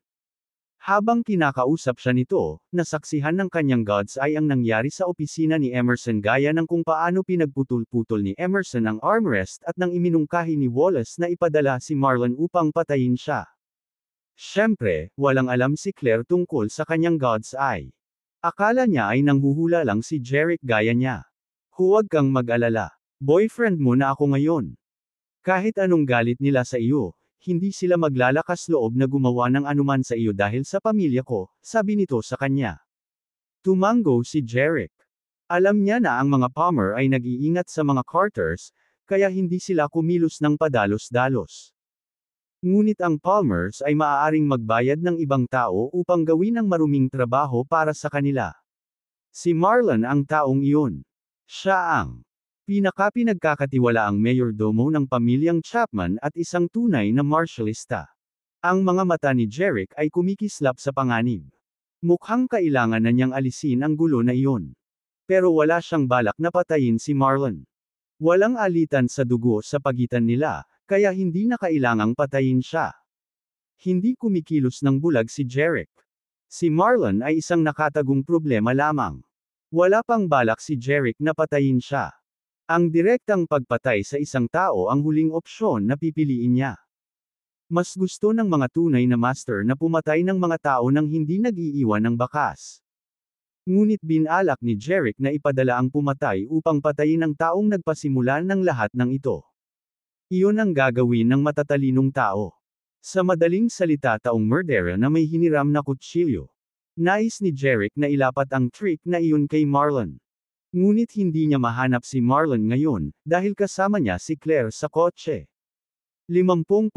Habang kinakausap siya nito, nasaksihan ng kanyang God's Eye ang nangyari sa opisina ni Emerson gaya ng kung paano pinagputol-putol ni Emerson ang armrest at nang iminungkahi ni Wallace na ipadala si Marlon upang patayin siya. Siyempre, walang alam si Claire tungkol sa kanyang God's Eye. Akala niya ay nanghuhula lang si Jeric gaya niya. Huwag kang mag-alala. Boyfriend mo na ako ngayon. Kahit anong galit nila sa iyo, hindi sila maglalakas loob na gumawa ng anuman sa iyo dahil sa pamilya ko, sabi nito sa kanya. Tumango si Jeric. Alam niya na ang mga Palmer ay nag-iingat sa mga Carters, kaya hindi sila kumilos ng padalos-dalos. Ngunit ang Palmers ay maaaring magbayad ng ibang tao upang gawin ang maruming trabaho para sa kanila. Si Marlon ang taong iyon. Siya ang pinagkakatiwalaang mayordomo ng pamilyang Chapman at isang tunay na martialista. Ang mga mata ni Jeric ay kumikislap sa panganib. Mukhang kailangan na niyang alisin ang gulo na iyon. Pero wala siyang balak na patayin si Marlon. Walang alitan sa dugo sa pagitan nila, kaya hindi na kailangang patayin siya. Hindi kumikilos ng bulag si Jeric. Si Marlon ay isang nakatagong problema lamang. Wala pang balak si Jeric na patayin siya. Ang direktang pagpatay sa isang tao ang huling opsyon na pipiliin niya. Mas gusto ng mga tunay na master na pumatay ng mga tao nang hindi nag-iiwan ng bakas. Ngunit binalak ni Jeric na ipadala ang pumatay upang patayin ang taong nagpasimula ng lahat ng ito. Iyon ang gagawin ng matatalinong tao. Sa madaling salita, taong murderer na may hiniram na kutsilyo. Nais ni Jeric na ilapat ang trick na iyon kay Marlon. Ngunit hindi niya mahanap si Marlon ngayon, dahil kasama niya si Claire sa kotse. 50%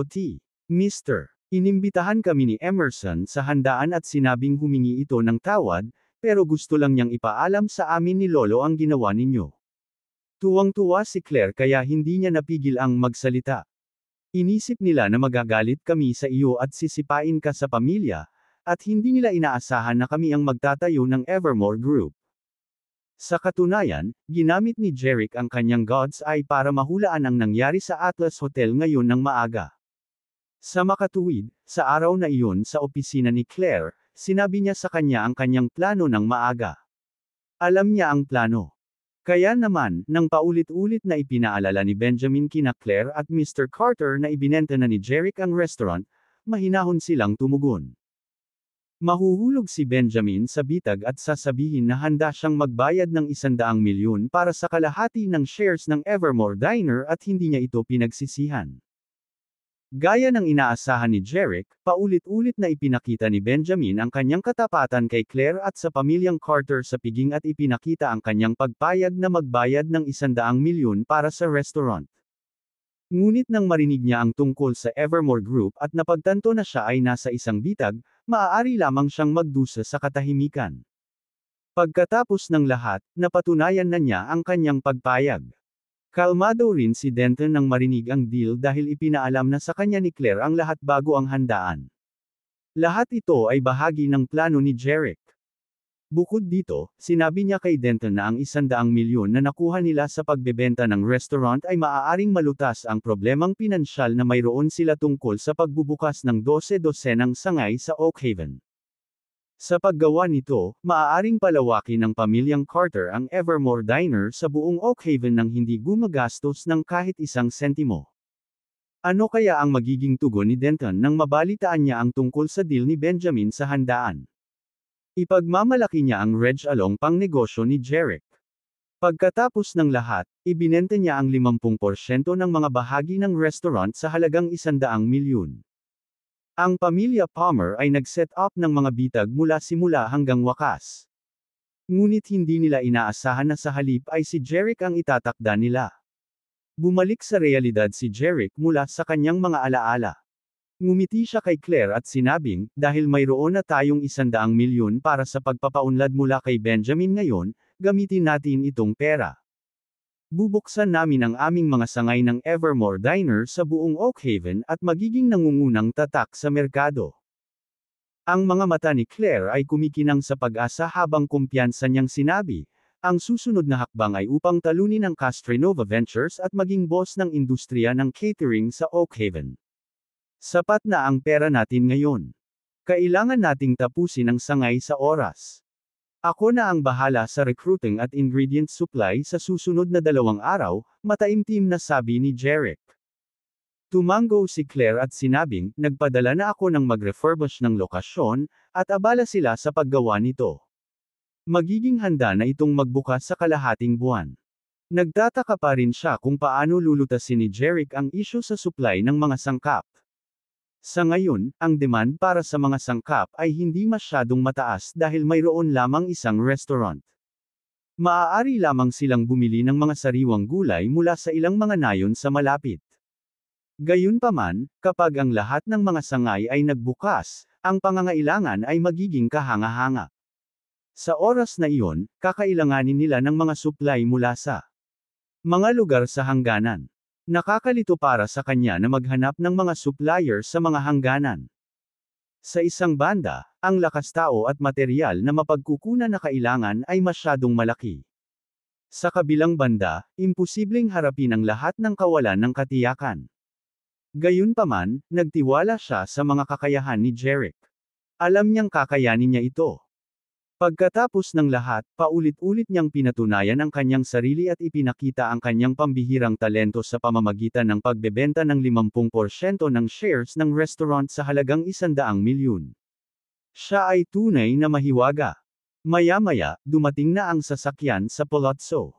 T. Mr. Inimbitahan kami ni Emerson sa handaan at sinabing humingi ito ng tawad, pero gusto lang niyang ipaalam sa amin ni Lolo ang ginawa ninyo. Tuwang-tuwa si Claire kaya hindi niya napigil ang magsalita. Inisip nila na magagalit kami sa iyo at sisipain ka sa pamilya, at hindi nila inaasahan na kami ang magtatayo ng Evermore Group. Sa katunayan, ginamit ni Jeric ang kanyang God's Eye para mahulaan ang nangyari sa Atlas Hotel ngayon ng maaga. Sa makatuwid, sa araw na iyon sa opisina ni Claire, sinabi niya sa kanya ang kanyang plano ng maaga. Alam niya ang plano. Kaya naman, nang paulit-ulit na ipinaalala ni Benjamin kina Claire at Mr. Carter na ibinenta na ni Jeric ang restaurant, mahinahon silang tumugon. Mahuhulog si Benjamin sa bitag at sasabihin na handa siyang magbayad ng 100 milyon para sa kalahati ng shares ng Evermore Diner at hindi niya ito pinagsisihan. Gaya ng inaasahan ni Jeric, paulit-ulit na ipinakita ni Benjamin ang kanyang katapatan kay Claire at sa pamilyang Carter sa piging at ipinakita ang kanyang pagpayag na magbayad ng 100 milyon para sa restaurant. Ngunit nang marinig niya ang tungkol sa Evermore Group at napagtanto na siya ay nasa isang bitag, maaari lamang siyang magdusa sa katahimikan. Pagkatapos ng lahat, napatunayan na niya ang kanyang pagpayag. Kalmado rin si Denton nang marinig ang deal dahil ipinaalam na sa kanya ni Claire ang lahat bago ang handaan. Lahat ito ay bahagi ng plano ni Jeric. Bukod dito, sinabi niya kay Denton na ang 100 milyon na nakuha nila sa pagbebenta ng restaurant ay maaaring malutas ang problemang pinansyal na mayroon sila tungkol sa pagbubukas ng 12-dosenang sangay sa Oak Haven. Sa paggawa nito, maaaring palawakin ng pamilyang Carter ang Evermore Diner sa buong Oak Haven nang hindi gumagastos ng kahit 1 sentimo. Ano kaya ang magiging tugon ni Denton nang mabalitaan niya ang tungkol sa deal ni Benjamin sa handaan? Ipagmamalaki niya ang Reg Along pang negosyo ni Jeric. Pagkatapos ng lahat, ibinenta niya ang 50% ng mga bahagi ng restaurant sa halagang 100 milyon. Ang pamilya Palmer ay nag-set up ng mga bitag mula simula hanggang wakas. Ngunit hindi nila inaasahan na sa halip ay si Jeric ang itatakda nila. Bumalik sa realidad si Jeric mula sa kanyang mga alaala. Ngumiti siya kay Claire at sinabing, dahil mayroon na tayong 100 milyon para sa pagpapaunlad mula kay Benjamin ngayon, gamitin natin itong pera. Bubuksan namin ang aming mga sangay ng Evermore Diner sa buong Oak Haven at magiging nangungunang tatak sa merkado. Ang mga mata ni Claire ay kumikinang sa pag-asa habang kumpiyansa niyang sinabi, Ang susunod na hakbang ay upang talunin ang Castrenova Ventures at maging boss ng industriya ng catering sa Oak Haven. Sapat na ang pera natin ngayon. Kailangan nating tapusin ang sangay sa oras. Ako na ang bahala sa recruiting at ingredient supply sa susunod na 2 araw, mataimtim na sabi ni Jeric. Tumango si Claire at sinabing, nagpadala na ako ng mag-refurbish ng lokasyon, at abala sila sa paggawa nito. Magiging handa na itong magbukas sa kalahating buwan. Nagtataka pa rin siya kung paano lulutasin ni Jeric ang issue sa supply ng mga sangkap. Sa ngayon, ang demand para sa mga sangkap ay hindi masyadong mataas dahil mayroon lamang isang restaurant. Maaari lamang silang bumili ng mga sariwang gulay mula sa ilang mga nayon sa malapit. Gayunpaman, kapag ang lahat ng mga sangay ay nagbukas, ang pangangailangan ay magiging kahanga-hanga. Sa oras na iyon, kakailanganin nila ng mga supply mula sa mga lugar sa hangganan. Nakakalito para sa kanya na maghanap ng mga supplier sa mga hangganan. Sa isang banda, ang lakas tao at material na mapagkukunan na kailangan ay masyadong malaki. Sa kabilang banda, imposibleng harapin ang lahat ng kawalan ng katiyakan. Gayunpaman, nagtiwala siya sa mga kakayahan ni Jeric. Alam niyang kakayanin niya ito. Pagkatapos ng lahat, paulit-ulit niyang pinatunayan ang kanyang sarili at ipinakita ang kanyang pambihirang talento sa pamamagitan ng pagbebenta ng 50% ng shares ng restaurant sa halagang 100 milyon. Siya ay tunay na mahiwaga. Maya-maya, dumating na ang sasakyan sa Palazzo.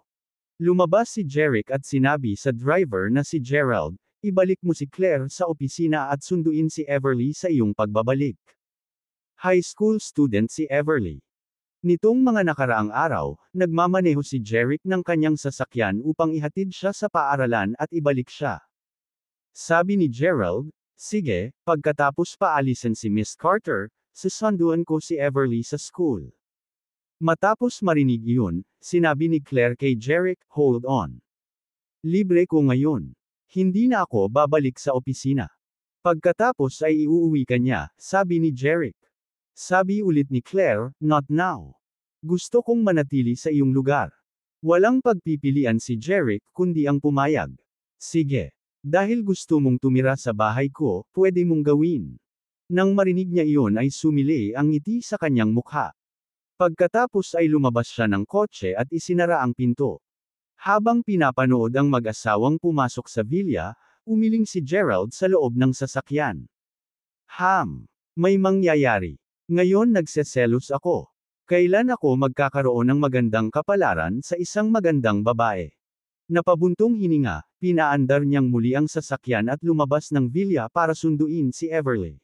Lumabas si Jeric at sinabi sa driver na si Gerald, ibalik mo si Claire sa opisina at sunduin si Everly sa iyong pagbabalik. High school student si Everly. Nitong mga nakaraang araw, nagmamaneho si Jeric ng kanyang sasakyan upang ihatid siya sa paaralan at ibalik siya. Sabi ni Gerald, sige, pagkatapos paalisin si Miss Carter, susunduan ko si Everly sa school. Matapos marinig iyon, sinabi ni Claire kay Jeric, hold on. Libre ko ngayon. Hindi na ako babalik sa opisina. Pagkatapos ay iuuwi ka niya, sabi ni Jeric. Sabi ulit ni Claire, not now. Gusto kong manatili sa iyong lugar. Walang pagpipilian si Jeric kundi ang pumayag. Sige. Dahil gusto mong tumira sa bahay ko, pwede mong gawin. Nang marinig niya iyon ay sumili ang ngiti sa kanyang mukha. Pagkatapos ay lumabas siya ng kotse at isinara ang pinto. Habang pinapanood ang mag-asawang pumasok sa villa, umiling si Gerald sa loob ng sasakyan. May mangyayari. Ngayon nagseselos ako. Kailan ako magkakaroon ng magandang kapalaran sa isang magandang babae? Napabuntong hininga, pinaandar niyang muli ang sasakyan at lumabas ng villa para sunduin si Everly.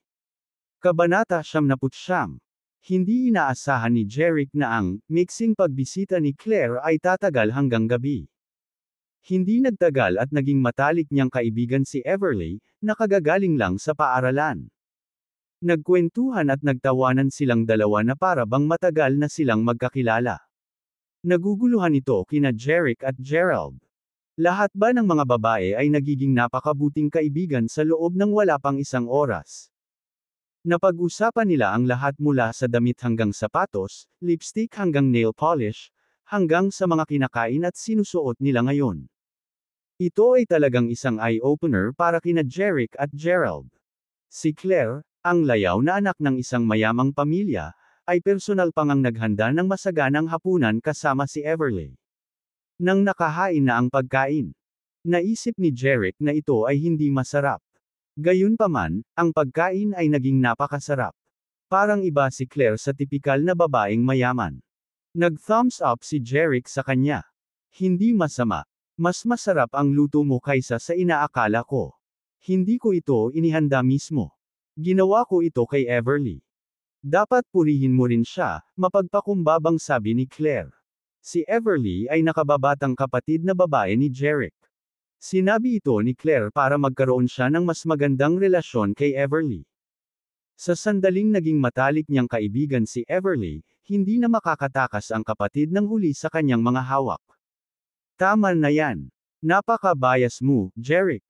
Kabanata 79. Hindi inaasahan ni Jeric na ang mixing pagbisita ni Claire ay tatagal hanggang gabi. Hindi nagtagal at naging matalik niyang kaibigan si Everly, na kagagaling lang sa paaralan. Nagkwentuhan at nagtawanan silang dalawa na para bang matagal na silang magkakilala. Naguguluhan ito kina Jeric at Gerald. Lahat ba ng mga babae ay nagiging napakabuting kaibigan sa loob ng wala pang isang oras? Napag-usapan nila ang lahat mula sa damit hanggang sapatos, lipstick hanggang nail polish, hanggang sa mga kinakain at sinusuot nila ngayon. Ito ay talagang isang eye-opener para kina Jeric at Gerald. Si Claire, ang layaw na anak ng isang mayamang pamilya, ay personal pang ang naghanda ng masaganang hapunan kasama si Everly. Nang nakahain na ang pagkain, naisip ni Jeric na ito ay hindi masarap. Gayunpaman, ang pagkain ay naging napakasarap. Parang iba si Claire sa tipikal na babaeng mayaman. Nag-thumbs up si Jeric sa kanya. Hindi masama. Mas masarap ang luto mo kaysa sa inaakala ko. Hindi ko ito inihanda mismo. Ginawa ko ito kay Everly. Dapat purihin mo rin siya, mapagpakumbabang sabi ni Claire. Si Everly ay nakababatang kapatid na babae ni Jeric. Sinabi ito ni Claire para magkaroon siya ng mas magandang relasyon kay Everly. Sa sandaling naging matalik niyang kaibigan si Everly, hindi na makakatakas ang kapatid ng huli sa kanyang mga hawak. Tama na yan. Napaka-bias mo, Jeric.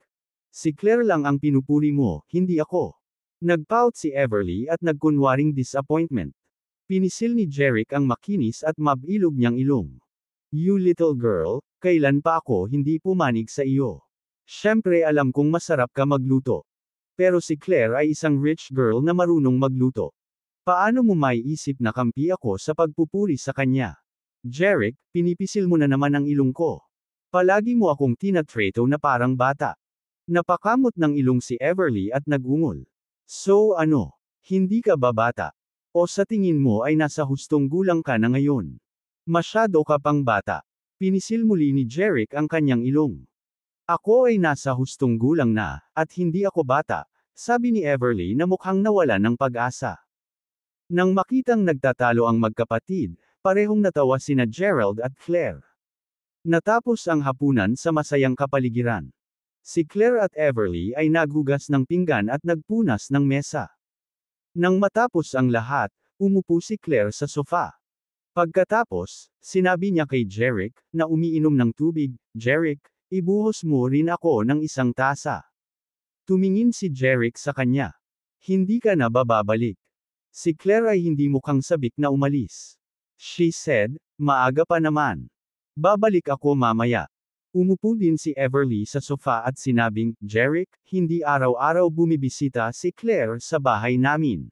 Si Claire lang ang pinupuri mo, hindi ako. Nagpout si Everly at nagkunwaring disappointment. Pinisil ni Jeric ang makinis at mabilog niyang ilong. You little girl, kailan pa ako hindi pumanig sa iyo? Siyempre alam kong masarap ka magluto. Pero si Claire ay isang rich girl na marunong magluto. Paano mo maiisip na kampi ako sa pagpupuri sa kanya? Jeric, pinipisil mo na naman ang ilong ko. Palagi mo akong tinatrato na parang bata. Napakamot ng ilong si Everly at nagungol. So ano? Hindi ka ba bata? O sa tingin mo ay nasa hustong gulang ka na ngayon? Masyado ka pang bata. Pinisil muli ni Jeric ang kanyang ilong. Ako ay nasa hustong gulang na, at hindi ako bata, sabi ni Everly na mukhang nawala ng pag-asa. Nang makitang nagtatalo ang magkapatid, parehong natawa sina Gerald at Claire. Natapos ang hapunan sa masayang kapaligiran. Si Claire at Everly ay naghugas ng pinggan at nagpunas ng mesa. Nang matapos ang lahat, umupo si Claire sa sofa. Pagkatapos, sinabi niya kay Jeric, na umiinom ng tubig, Jeric, ibuhos mo rin ako ng isang tasa. Tumingin si Jeric sa kanya. Hindi ka na bababalik. Si Claire ay hindi mukhang sabik na umalis. She said, maaga pa naman. Babalik ako mamaya. Umupo din si Everly sa sofa at sinabing, Jeric, hindi araw-araw bumibisita si Claire sa bahay namin.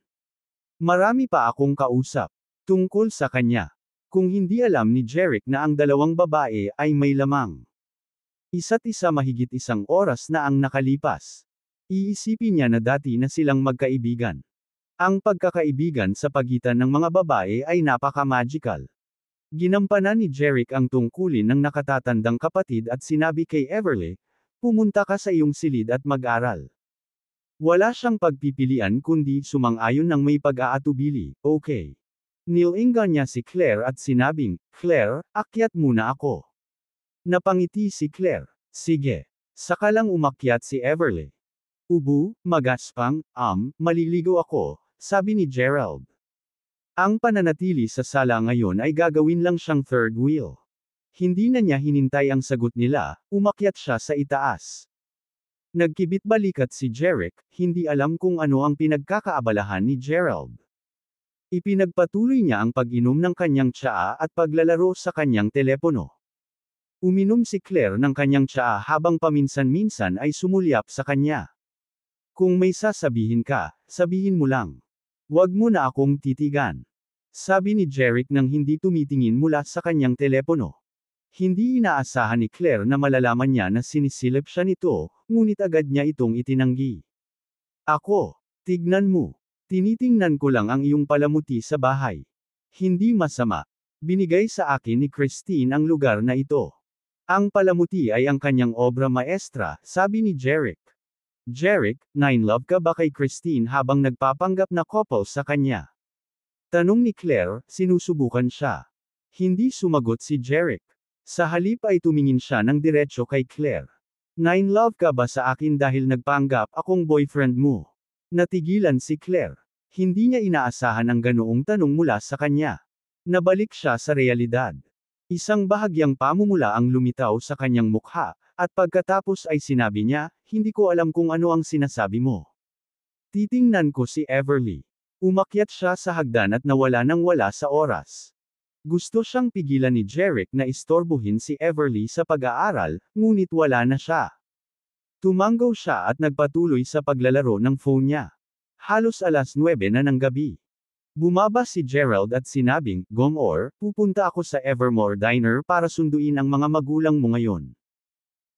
Marami pa akong kausap. Tungkol sa kanya. Kung hindi alam ni Jeric na ang dalawang babae ay may lamang. Isa't isa mahigit isang oras na ang nakalipas. Iisipin niya na dati na silang magkaibigan. Ang pagkakaibigan sa pagitan ng mga babae ay napaka-magical. Ginampanan ni Jeric ang tungkulin ng nakatatandang kapatid at sinabi kay Everly, pumunta ka sa iyong silid at mag-aral. Wala siyang pagpipilian kundi sumang-ayon ng may pag-aatubili, okay. Nilingan niya si Claire at sinabing, Claire, akyat muna ako. Napangiti si Claire. Sige. Saka lang umakyat si Everly. Ubu, magaspang, maliligo ako, sabi ni Gerald. Ang pananatili sa sala ngayon ay gagawin lang siyang third wheel. Hindi na niya hinintay ang sagot nila, umakyat siya sa itaas. Nagkibit-balikat si Jeric, hindi alam kung ano ang pinagkakaabalahan ni Gerald. Ipinagpatuloy niya ang pag-inom ng kanyang tsaa at paglalaro sa kanyang telepono. Uminom si Claire ng kanyang tsaa habang paminsan-minsan ay sumulyap sa kanya. Kung may sasabihin ka, sabihin mo lang. Huwag mo na akong titigan. Sabi ni Jeric nang hindi tumitingin mula sa kanyang telepono. Hindi inaasahan ni Claire na malalaman niya na sinisilip siya nito, ngunit agad niya itong itinanggi. Ako, tignan mo. Tinitingnan ko lang ang iyong palamuti sa bahay. Hindi masama. Binigay sa akin ni Christine ang lugar na ito. Ang palamuti ay ang kanyang obra maestra, sabi ni Jeric. Jeric, nine-love ka ba kay Christine habang nagpapanggap na couple sa kanya? Tanong ni Claire, sinusubukan siya. Hindi sumagot si Jeric. Sa halip ay tumingin siya ng diretso kay Claire. Nine-love ka ba sa akin dahil nagpanggap akong boyfriend mo? Natigilan si Claire. Hindi niya inaasahan ang ganoong tanong mula sa kanya. Nabalik siya sa realidad. Isang bahagyang pamumula ang lumitaw sa kanyang mukha, at pagkatapos ay sinabi niya, hindi ko alam kung ano ang sinasabi mo. Titingnan ko si Everly. Umakyat siya sa hagdan at nawala nang wala sa oras. Gusto siyang pigilan ni Jeric na istorbohin si Everly sa pag-aaral, ngunit wala na siya. Tumanggaw siya at nagpatuloy sa paglalaro ng phone niya. Halos 9:00 na ng gabi. Bumaba si Gerald at sinabing, Gomor, pupunta ako sa Evermore Diner para sunduin ang mga magulang mo ngayon.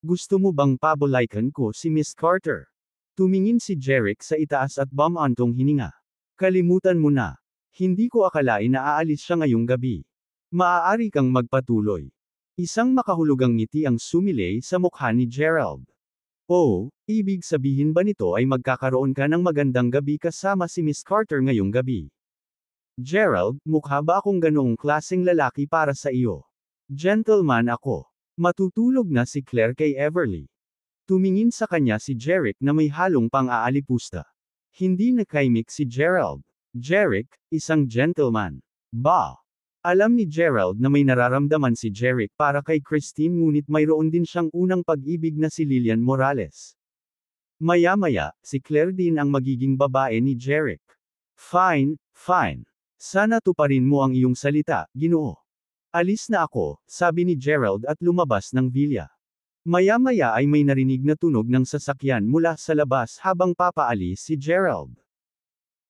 Gusto mo bang pabolaikan ko si Miss Carter? Tumingin si Jeric sa itaas at bumantong hininga. Kalimutan mo na. Hindi ko akalain na aalis siya ngayong gabi. Maaari kang magpatuloy. Isang makahulugang ngiti ang sumilay sa mukha ni Gerald. Oh, ibig sabihin ba nito ay magkakaroon ka ng magandang gabi kasama si Miss Carter ngayong gabi? Gerald, mukha ba akong ganoong klaseng lalaki para sa iyo? Gentleman ako. Matutulog na si Claire kay Everly. Tumingin sa kanya si Jeric na may halong pang-aalipusta. Hindi nakaimik si Gerald. Jeric, isang gentleman. Ba? Alam ni Gerald na may nararamdaman si Jeric para kay Christine ngunit mayroon din siyang unang pag-ibig na si Lillian Morales. Maya-maya, si Claire din ang magiging babae ni Jeric. Fine, fine. Sana tuparin mo ang iyong salita, Ginoo. Alis na ako, sabi ni Gerald at lumabas ng villa. Maya-maya ay may narinig na tunog ng sasakyan mula sa labas habang papaalis si Gerald.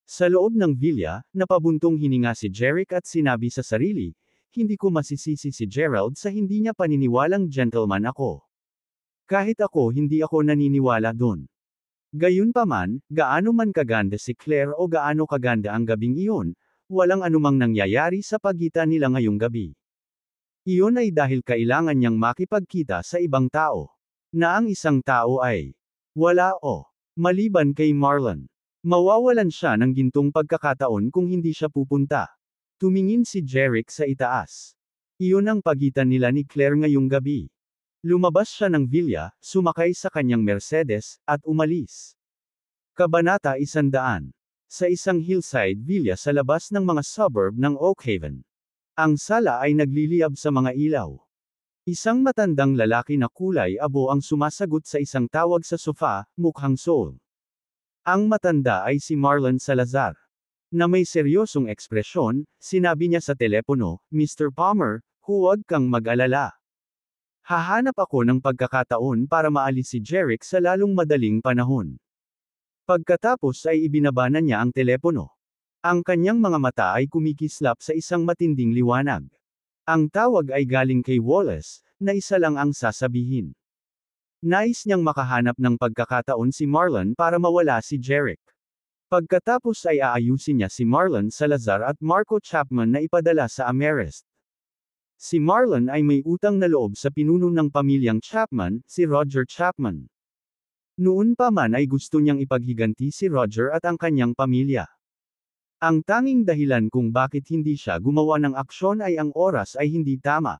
Sa loob ng villa, napabuntong hininga si Jeric at sinabi sa sarili, hindi ko masisisi si Gerald sa hindi niya paniniwalang gentleman ako. Kahit ako hindi ako naniniwala doon. Gayunpaman, gaano man kaganda si Claire o gaano kaganda ang gabing iyon, walang anumang nangyayari sa pagitan nila ngayong gabi. Iyon ay dahil kailangan niyang makipagkita sa ibang tao. Na ang isang tao ay wala o maliban kay Marlon. Mawawalan siya ng gintong pagkakataon kung hindi siya pupunta. Tumingin si Jeric sa itaas. Iyon ang pagitan nila ni Claire ngayong gabi. Lumabas siya ng villa, sumakay sa kanyang Mercedes, at umalis. Kabanata 100. Sa isang hillside villa sa labas ng mga suburb ng Oakhaven. Ang sala ay nagliliyab sa mga ilaw. Isang matandang lalaki na kulay abo ang sumasagot sa isang tawag sa sofa, mukhang Saul. Ang matanda ay si Marlon Salazar. Na may seryosong ekspresyon, sinabi niya sa telepono, Mr. Palmer, huwag kang mag-alala. Hahanap ako ng pagkakataon para maalis si Jeric sa lalong madaling panahon. Pagkatapos ay ibinaba na niya ang telepono. Ang kanyang mga mata ay kumikislap sa isang matinding liwanag. Ang tawag ay galing kay Wallace, na isa lang ang sasabihin. Nais niyang makahanap ng pagkakataon si Marlon para mawala si Jeric. Pagkatapos ay aayusin niya si Marlon Salazar at Marco Chapman na ipadala sa Amerist. Si Marlon ay may utang na loob sa pinuno ng pamilyang Chapman, si Roger Chapman. Noon pa man ay gusto niyang ipaghiganti si Roger at ang kanyang pamilya. Ang tanging dahilan kung bakit hindi siya gumawa ng aksyon ay ang oras ay hindi tama.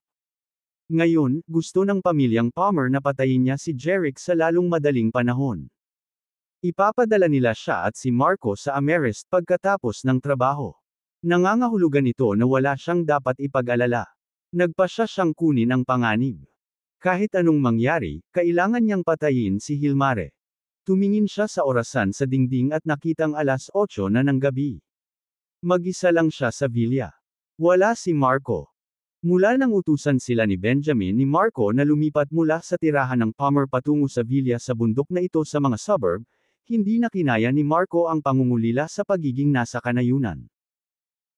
Ngayon, gusto ng pamilyang Palmer na patayin niya si Jeric sa lalong madaling panahon. Ipapadala nila siya at si Marco sa Amerist pagkatapos ng trabaho. Nangangahulugan ito na wala siyang dapat ipag-alala. Nagpasya siyang kunin ang panganib. Kahit anong mangyari, kailangan niyang patayin si Hilmare. Tumingin siya sa orasan sa dingding at nakitang 8:00 na ng gabi. Mag-isa lang siya sa villa. Wala si Marco. Mula nang utusan sila ni Benjamin ni Marco na lumipat mula sa tirahan ng Palmer patungo sa villa sa bundok na ito sa mga suburb, hindi na kinaya ni Marco ang pangungulila sa pagiging nasa kanayunan.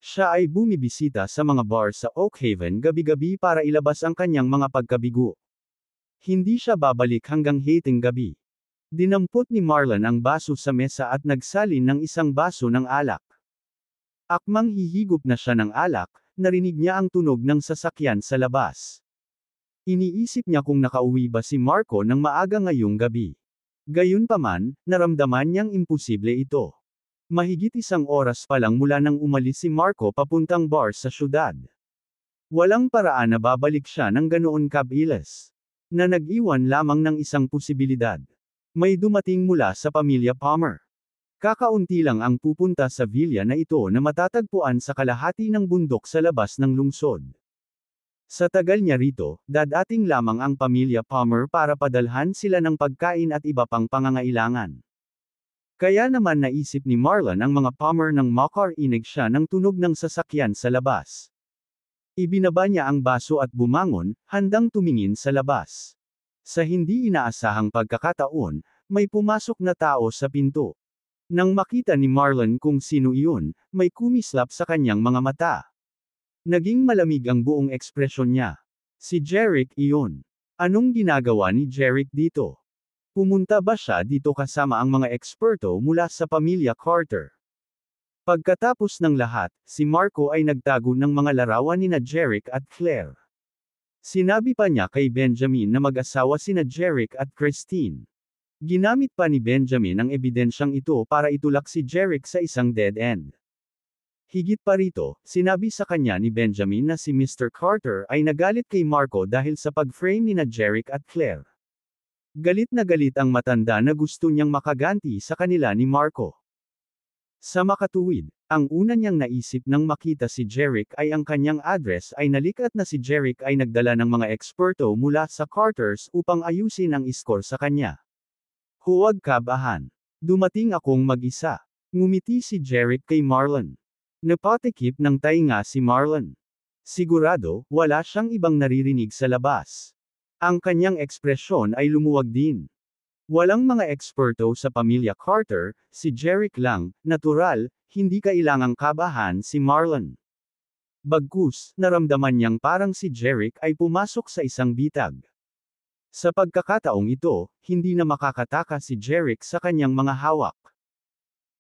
Siya ay bumibisita sa mga bar sa Oakhaven gabi-gabi para ilabas ang kanyang mga pagkabigo. Hindi siya babalik hanggang hating gabi. Dinampot ni Marlon ang baso sa mesa at nagsalin ng isang baso ng alak. Akmang hihigop na siya ng alak, narinig niya ang tunog ng sasakyan sa labas. Iniisip niya kung nakauwi ba si Marco ng maaga ngayong gabi. Gayunpaman, naramdaman niyang imposible ito. Mahigit 1 oras pa lang mula nang umalis si Marco papuntang bar sa syudad. Walang paraan na babalik siya ng ganoon kabilis. Na nag-iwan lamang ng isang posibilidad. May dumating mula sa pamilya Palmer. Kakaunti lang ang pupunta sa villa na ito na matatagpuan sa kalahati ng bundok sa labas ng lungsod. Sa tagal niya rito, dadating lamang ang pamilya Palmer para padalhan sila ng pagkain at iba pang pangangailangan. Kaya naman naisip ni Marlon ang mga Palmer nang makarinig siya ng tunog ng sasakyan sa labas. Ibinaba niya ang baso at bumangon, handang tumingin sa labas. Sa hindi inaasahang pagkakataon, may pumasok na tao sa pinto. Nang makita ni Marlon kung sino iyon, may kumislap sa kanyang mga mata. Naging malamig ang buong ekspresyon niya. Si Jeric iyon. Anong ginagawa ni Jeric dito? Pumunta ba siya dito kasama ang mga eksperto mula sa pamilya Carter? Pagkatapos ng lahat, si Marco ay nagtago ng mga larawan ni Jeric at Claire. Sinabi pa niya kay Benjamin na mag-asawa sina Jeric at Christine. Ginamit pa ni Benjamin ang ebidensyang ito para itulak si Jeric sa isang dead end. Higit pa rito, sinabi sa kanya ni Benjamin na si Mr. Carter ay nagalit kay Marco dahil sa pag-frame ni Jeric at Claire. Galit na galit ang matanda na gusto niyang makaganti sa kanila ni Marco. Sa makatuwid, ang una niyang naisip nang makita si Jeric ay ang kanyang address ay nalikat na si Jeric ay nagdala ng mga eksperto mula sa Carters upang ayusin ang iskor sa kanya. Huwag kabahan. Dumating akong mag-isa. Ngumiti si Jeric kay Marlon. Napatikip ng tainga si Marlon. Sigurado, wala siyang ibang naririnig sa labas. Ang kanyang ekspresyon ay lumuwag din. Walang mga eksperto sa pamilya Carter, si Jeric lang, natural, hindi kailangang kabahan si Marlon. Bagkus, naramdaman niyang parang si Jeric ay pumasok sa isang bitag. Sa pagkakataong ito, hindi na makakataka si Jeric sa kanyang mga hawak.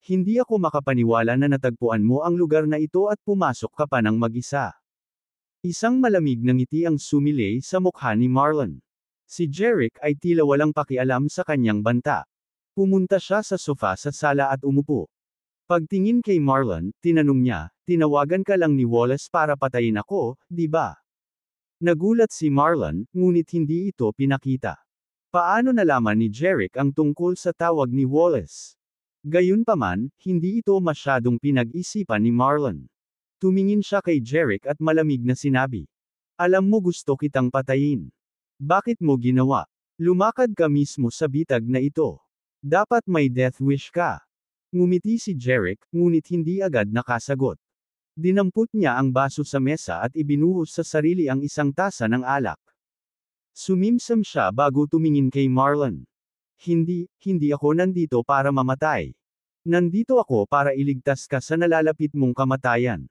Hindi ako makapaniwala na natagpuan mo ang lugar na ito at pumasok ka pa ng mag-isa. Isang malamig na ngiti ang sumilay sa mukha ni Marlon. Si Jeric ay tila walang pakialam sa kanyang banta. Pumunta siya sa sofa sa sala at umupo. Pagtingin kay Marlon, tinanong niya, "Tinawagan ka lang ni Wallace para patayin ako, di ba?" Nagulat si Marlon, ngunit hindi ito pinakita. Paano nalaman ni Jeric ang tungkol sa tawag ni Wallace? Gayunpaman, hindi ito masyadong pinag-isipan ni Marlon. Tumingin siya kay Jeric at malamig na sinabi, "Alam mo gusto kitang patayin. Bakit mo ginawa? Lumakad ka mismo sa bitag na ito. Dapat may death wish ka." Ngumiti si Jeric, ngunit hindi agad nakasagot. Dinampot niya ang baso sa mesa at ibinuhos sa sarili ang isang tasa ng alak. Sumimsam siya bago tumingin kay Marlon. Hindi ako nandito para mamatay. Nandito ako para iligtas ka sa nalalapit mong kamatayan."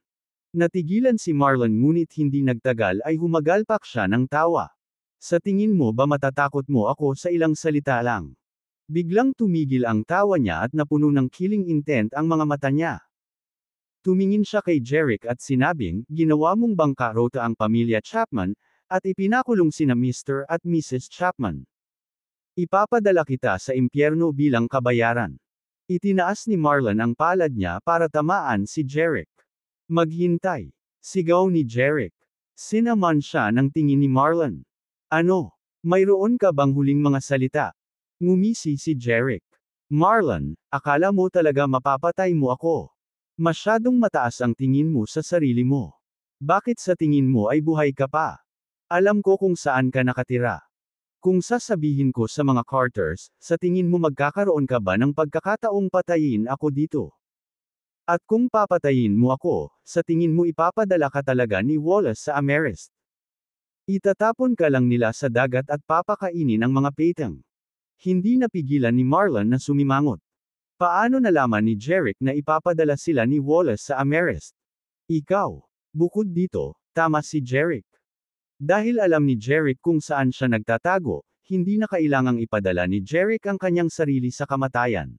Natigilan si Marlon ngunit hindi nagtagal ay humagalpak siya ng tawa. "Sa tingin mo ba matatakot mo ako sa ilang salita lang?" Biglang tumigil ang tawa niya at napuno ng killing intent ang mga mata niya. Tumingin siya kay Jeric at sinabing, "Ginawa mong bangkarota ang pamilya Chapman, at ipinakulong sina Mr. at Mrs. Chapman. Ipapadala kita sa impyerno bilang kabayaran." Itinaas ni Marlon ang palad niya para tamaan si Jeric. "Maghintay!" Sigaw ni Jeric. Sinaman siya ng tingin ni Marlon. "Ano? Mayroon ka bang huling mga salita?" Ngumisi si Jeric. "Marlon, akala mo talaga mapapatay mo ako? Masyadong mataas ang tingin mo sa sarili mo. Bakit sa tingin mo ay buhay ka pa? Alam ko kung saan ka nakatira. Kung sasabihin ko sa mga Carters, sa tingin mo magkakaroon ka ba ng pagkakataong patayin ako dito? At kung papatayin mo ako, sa tingin mo ipapadala ka talaga ni Wallace sa Ameris? Itatapon ka lang nila sa dagat at papakainin ang mga petang." Hindi napigilan ni Marlon na sumimangot. Paano nalaman ni Jeric na ipapadala sila ni Wallace sa Ameris? Ikaw. Bukod dito, tama si Jeric. Dahil alam ni Jeric kung saan siya nagtatago, hindi na kailangang ipadala ni Jeric ang kanyang sarili sa kamatayan.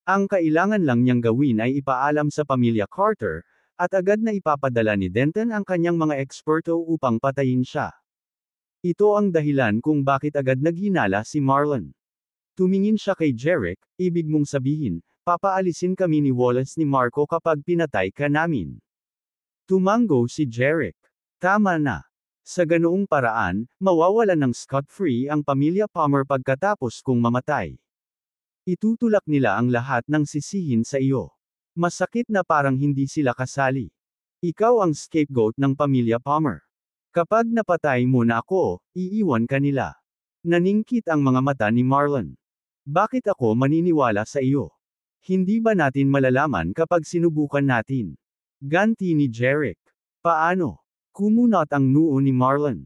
Ang kailangan lang niyang gawin ay ipaalam sa pamilya Carter, at agad na ipapadala ni Denton ang kanyang mga eksperto upang patayin siya. Ito ang dahilan kung bakit agad naghinala si Marlon. Tumingin siya kay Jeric, "Ibig mong sabihin, papaalisin kami ni Wallace ni Marco kapag pinatay ka namin?" Tumango si Jeric. "Tama na. Sa ganoong paraan, mawawalan ng scot-free ang pamilya Palmer pagkatapos kong mamatay. Itutulak nila ang lahat ng sisihin sa iyo. Masakit na parang hindi sila kasali. Ikaw ang scapegoat ng pamilya Palmer. Kapag napatay mo na ako, iiwan ka nila." Naningkit ang mga mata ni Marlon. "Bakit ako maniniwala sa iyo? Hindi ba natin malalaman kapag sinubukan natin?" Ganti ni Jeric. "Paano?" Kumunot ang noo ni Marlon.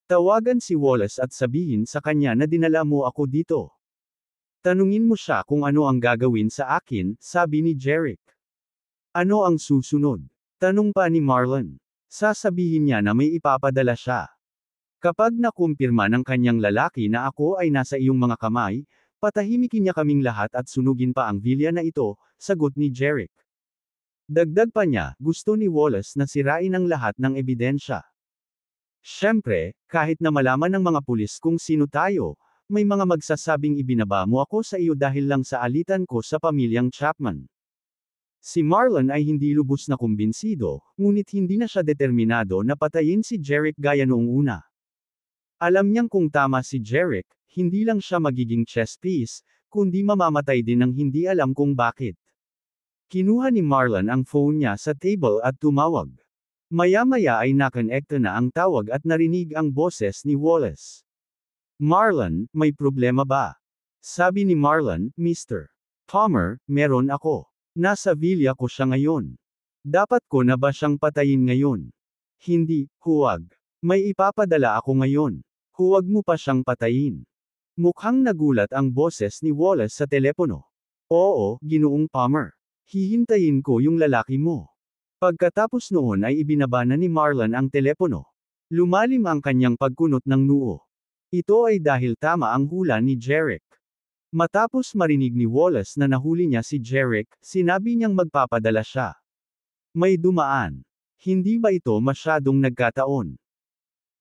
"Tawagan si Wallace at sabihin sa kanya na dinala mo ako dito. Tanungin mo siya kung ano ang gagawin sa akin," sabi ni Jeric. "Ano ang susunod?" Tanong pa ni Marlon. "Sasabihin niya na may ipapadala siya. Kapag nakumpirma ng kanyang lalaki na ako ay nasa iyong mga kamay, patahimikin niya kaming lahat at sunugin pa ang villa na ito," sagot ni Jeric. Dagdag pa niya, gusto ni Wallace na sirain ang lahat ng ebidensya. "Siyempre, kahit na malaman ng mga pulis kung sino tayo, may mga magsasabing ibinaba mo ako sa iyo dahil lang sa alitan ko sa pamilyang Chapman." Si Marlon ay hindi lubos na kumbinsido, ngunit hindi na siya determinado na patayin si Jeric gaya noong una. Alam niyang kung tama si Jeric, hindi lang siya magiging chess piece, kundi mamamatay din ng hindi alam kung bakit. Kinuha ni Marlon ang phone niya sa table at tumawag. Maya-maya ay nakonekta na ang tawag at narinig ang boses ni Wallace. "Marlon, may problema ba?" Sabi ni Marlon, "Mr. Palmer, meron ako. Nasa villa ko siya ngayon. Dapat ko na ba siyang patayin ngayon?" Hindi, huwag. May ipapadala ako ngayon. Huwag mo pa siyang patayin. Mukhang nagulat ang boses ni Wallace sa telepono. Oo, Ginoong Palmer. Hihintayin ko yung lalaki mo. Pagkatapos noon ay ibinaba na ni Marlon ang telepono. Lumalim ang kanyang pagkunot ng noo. Ito ay dahil tama ang hula ni Jeric. Matapos marinig ni Wallace na nahuli niya si Jeric, sinabi niyang magpapadala siya. May dumaan. Hindi ba ito masyadong nagkataon?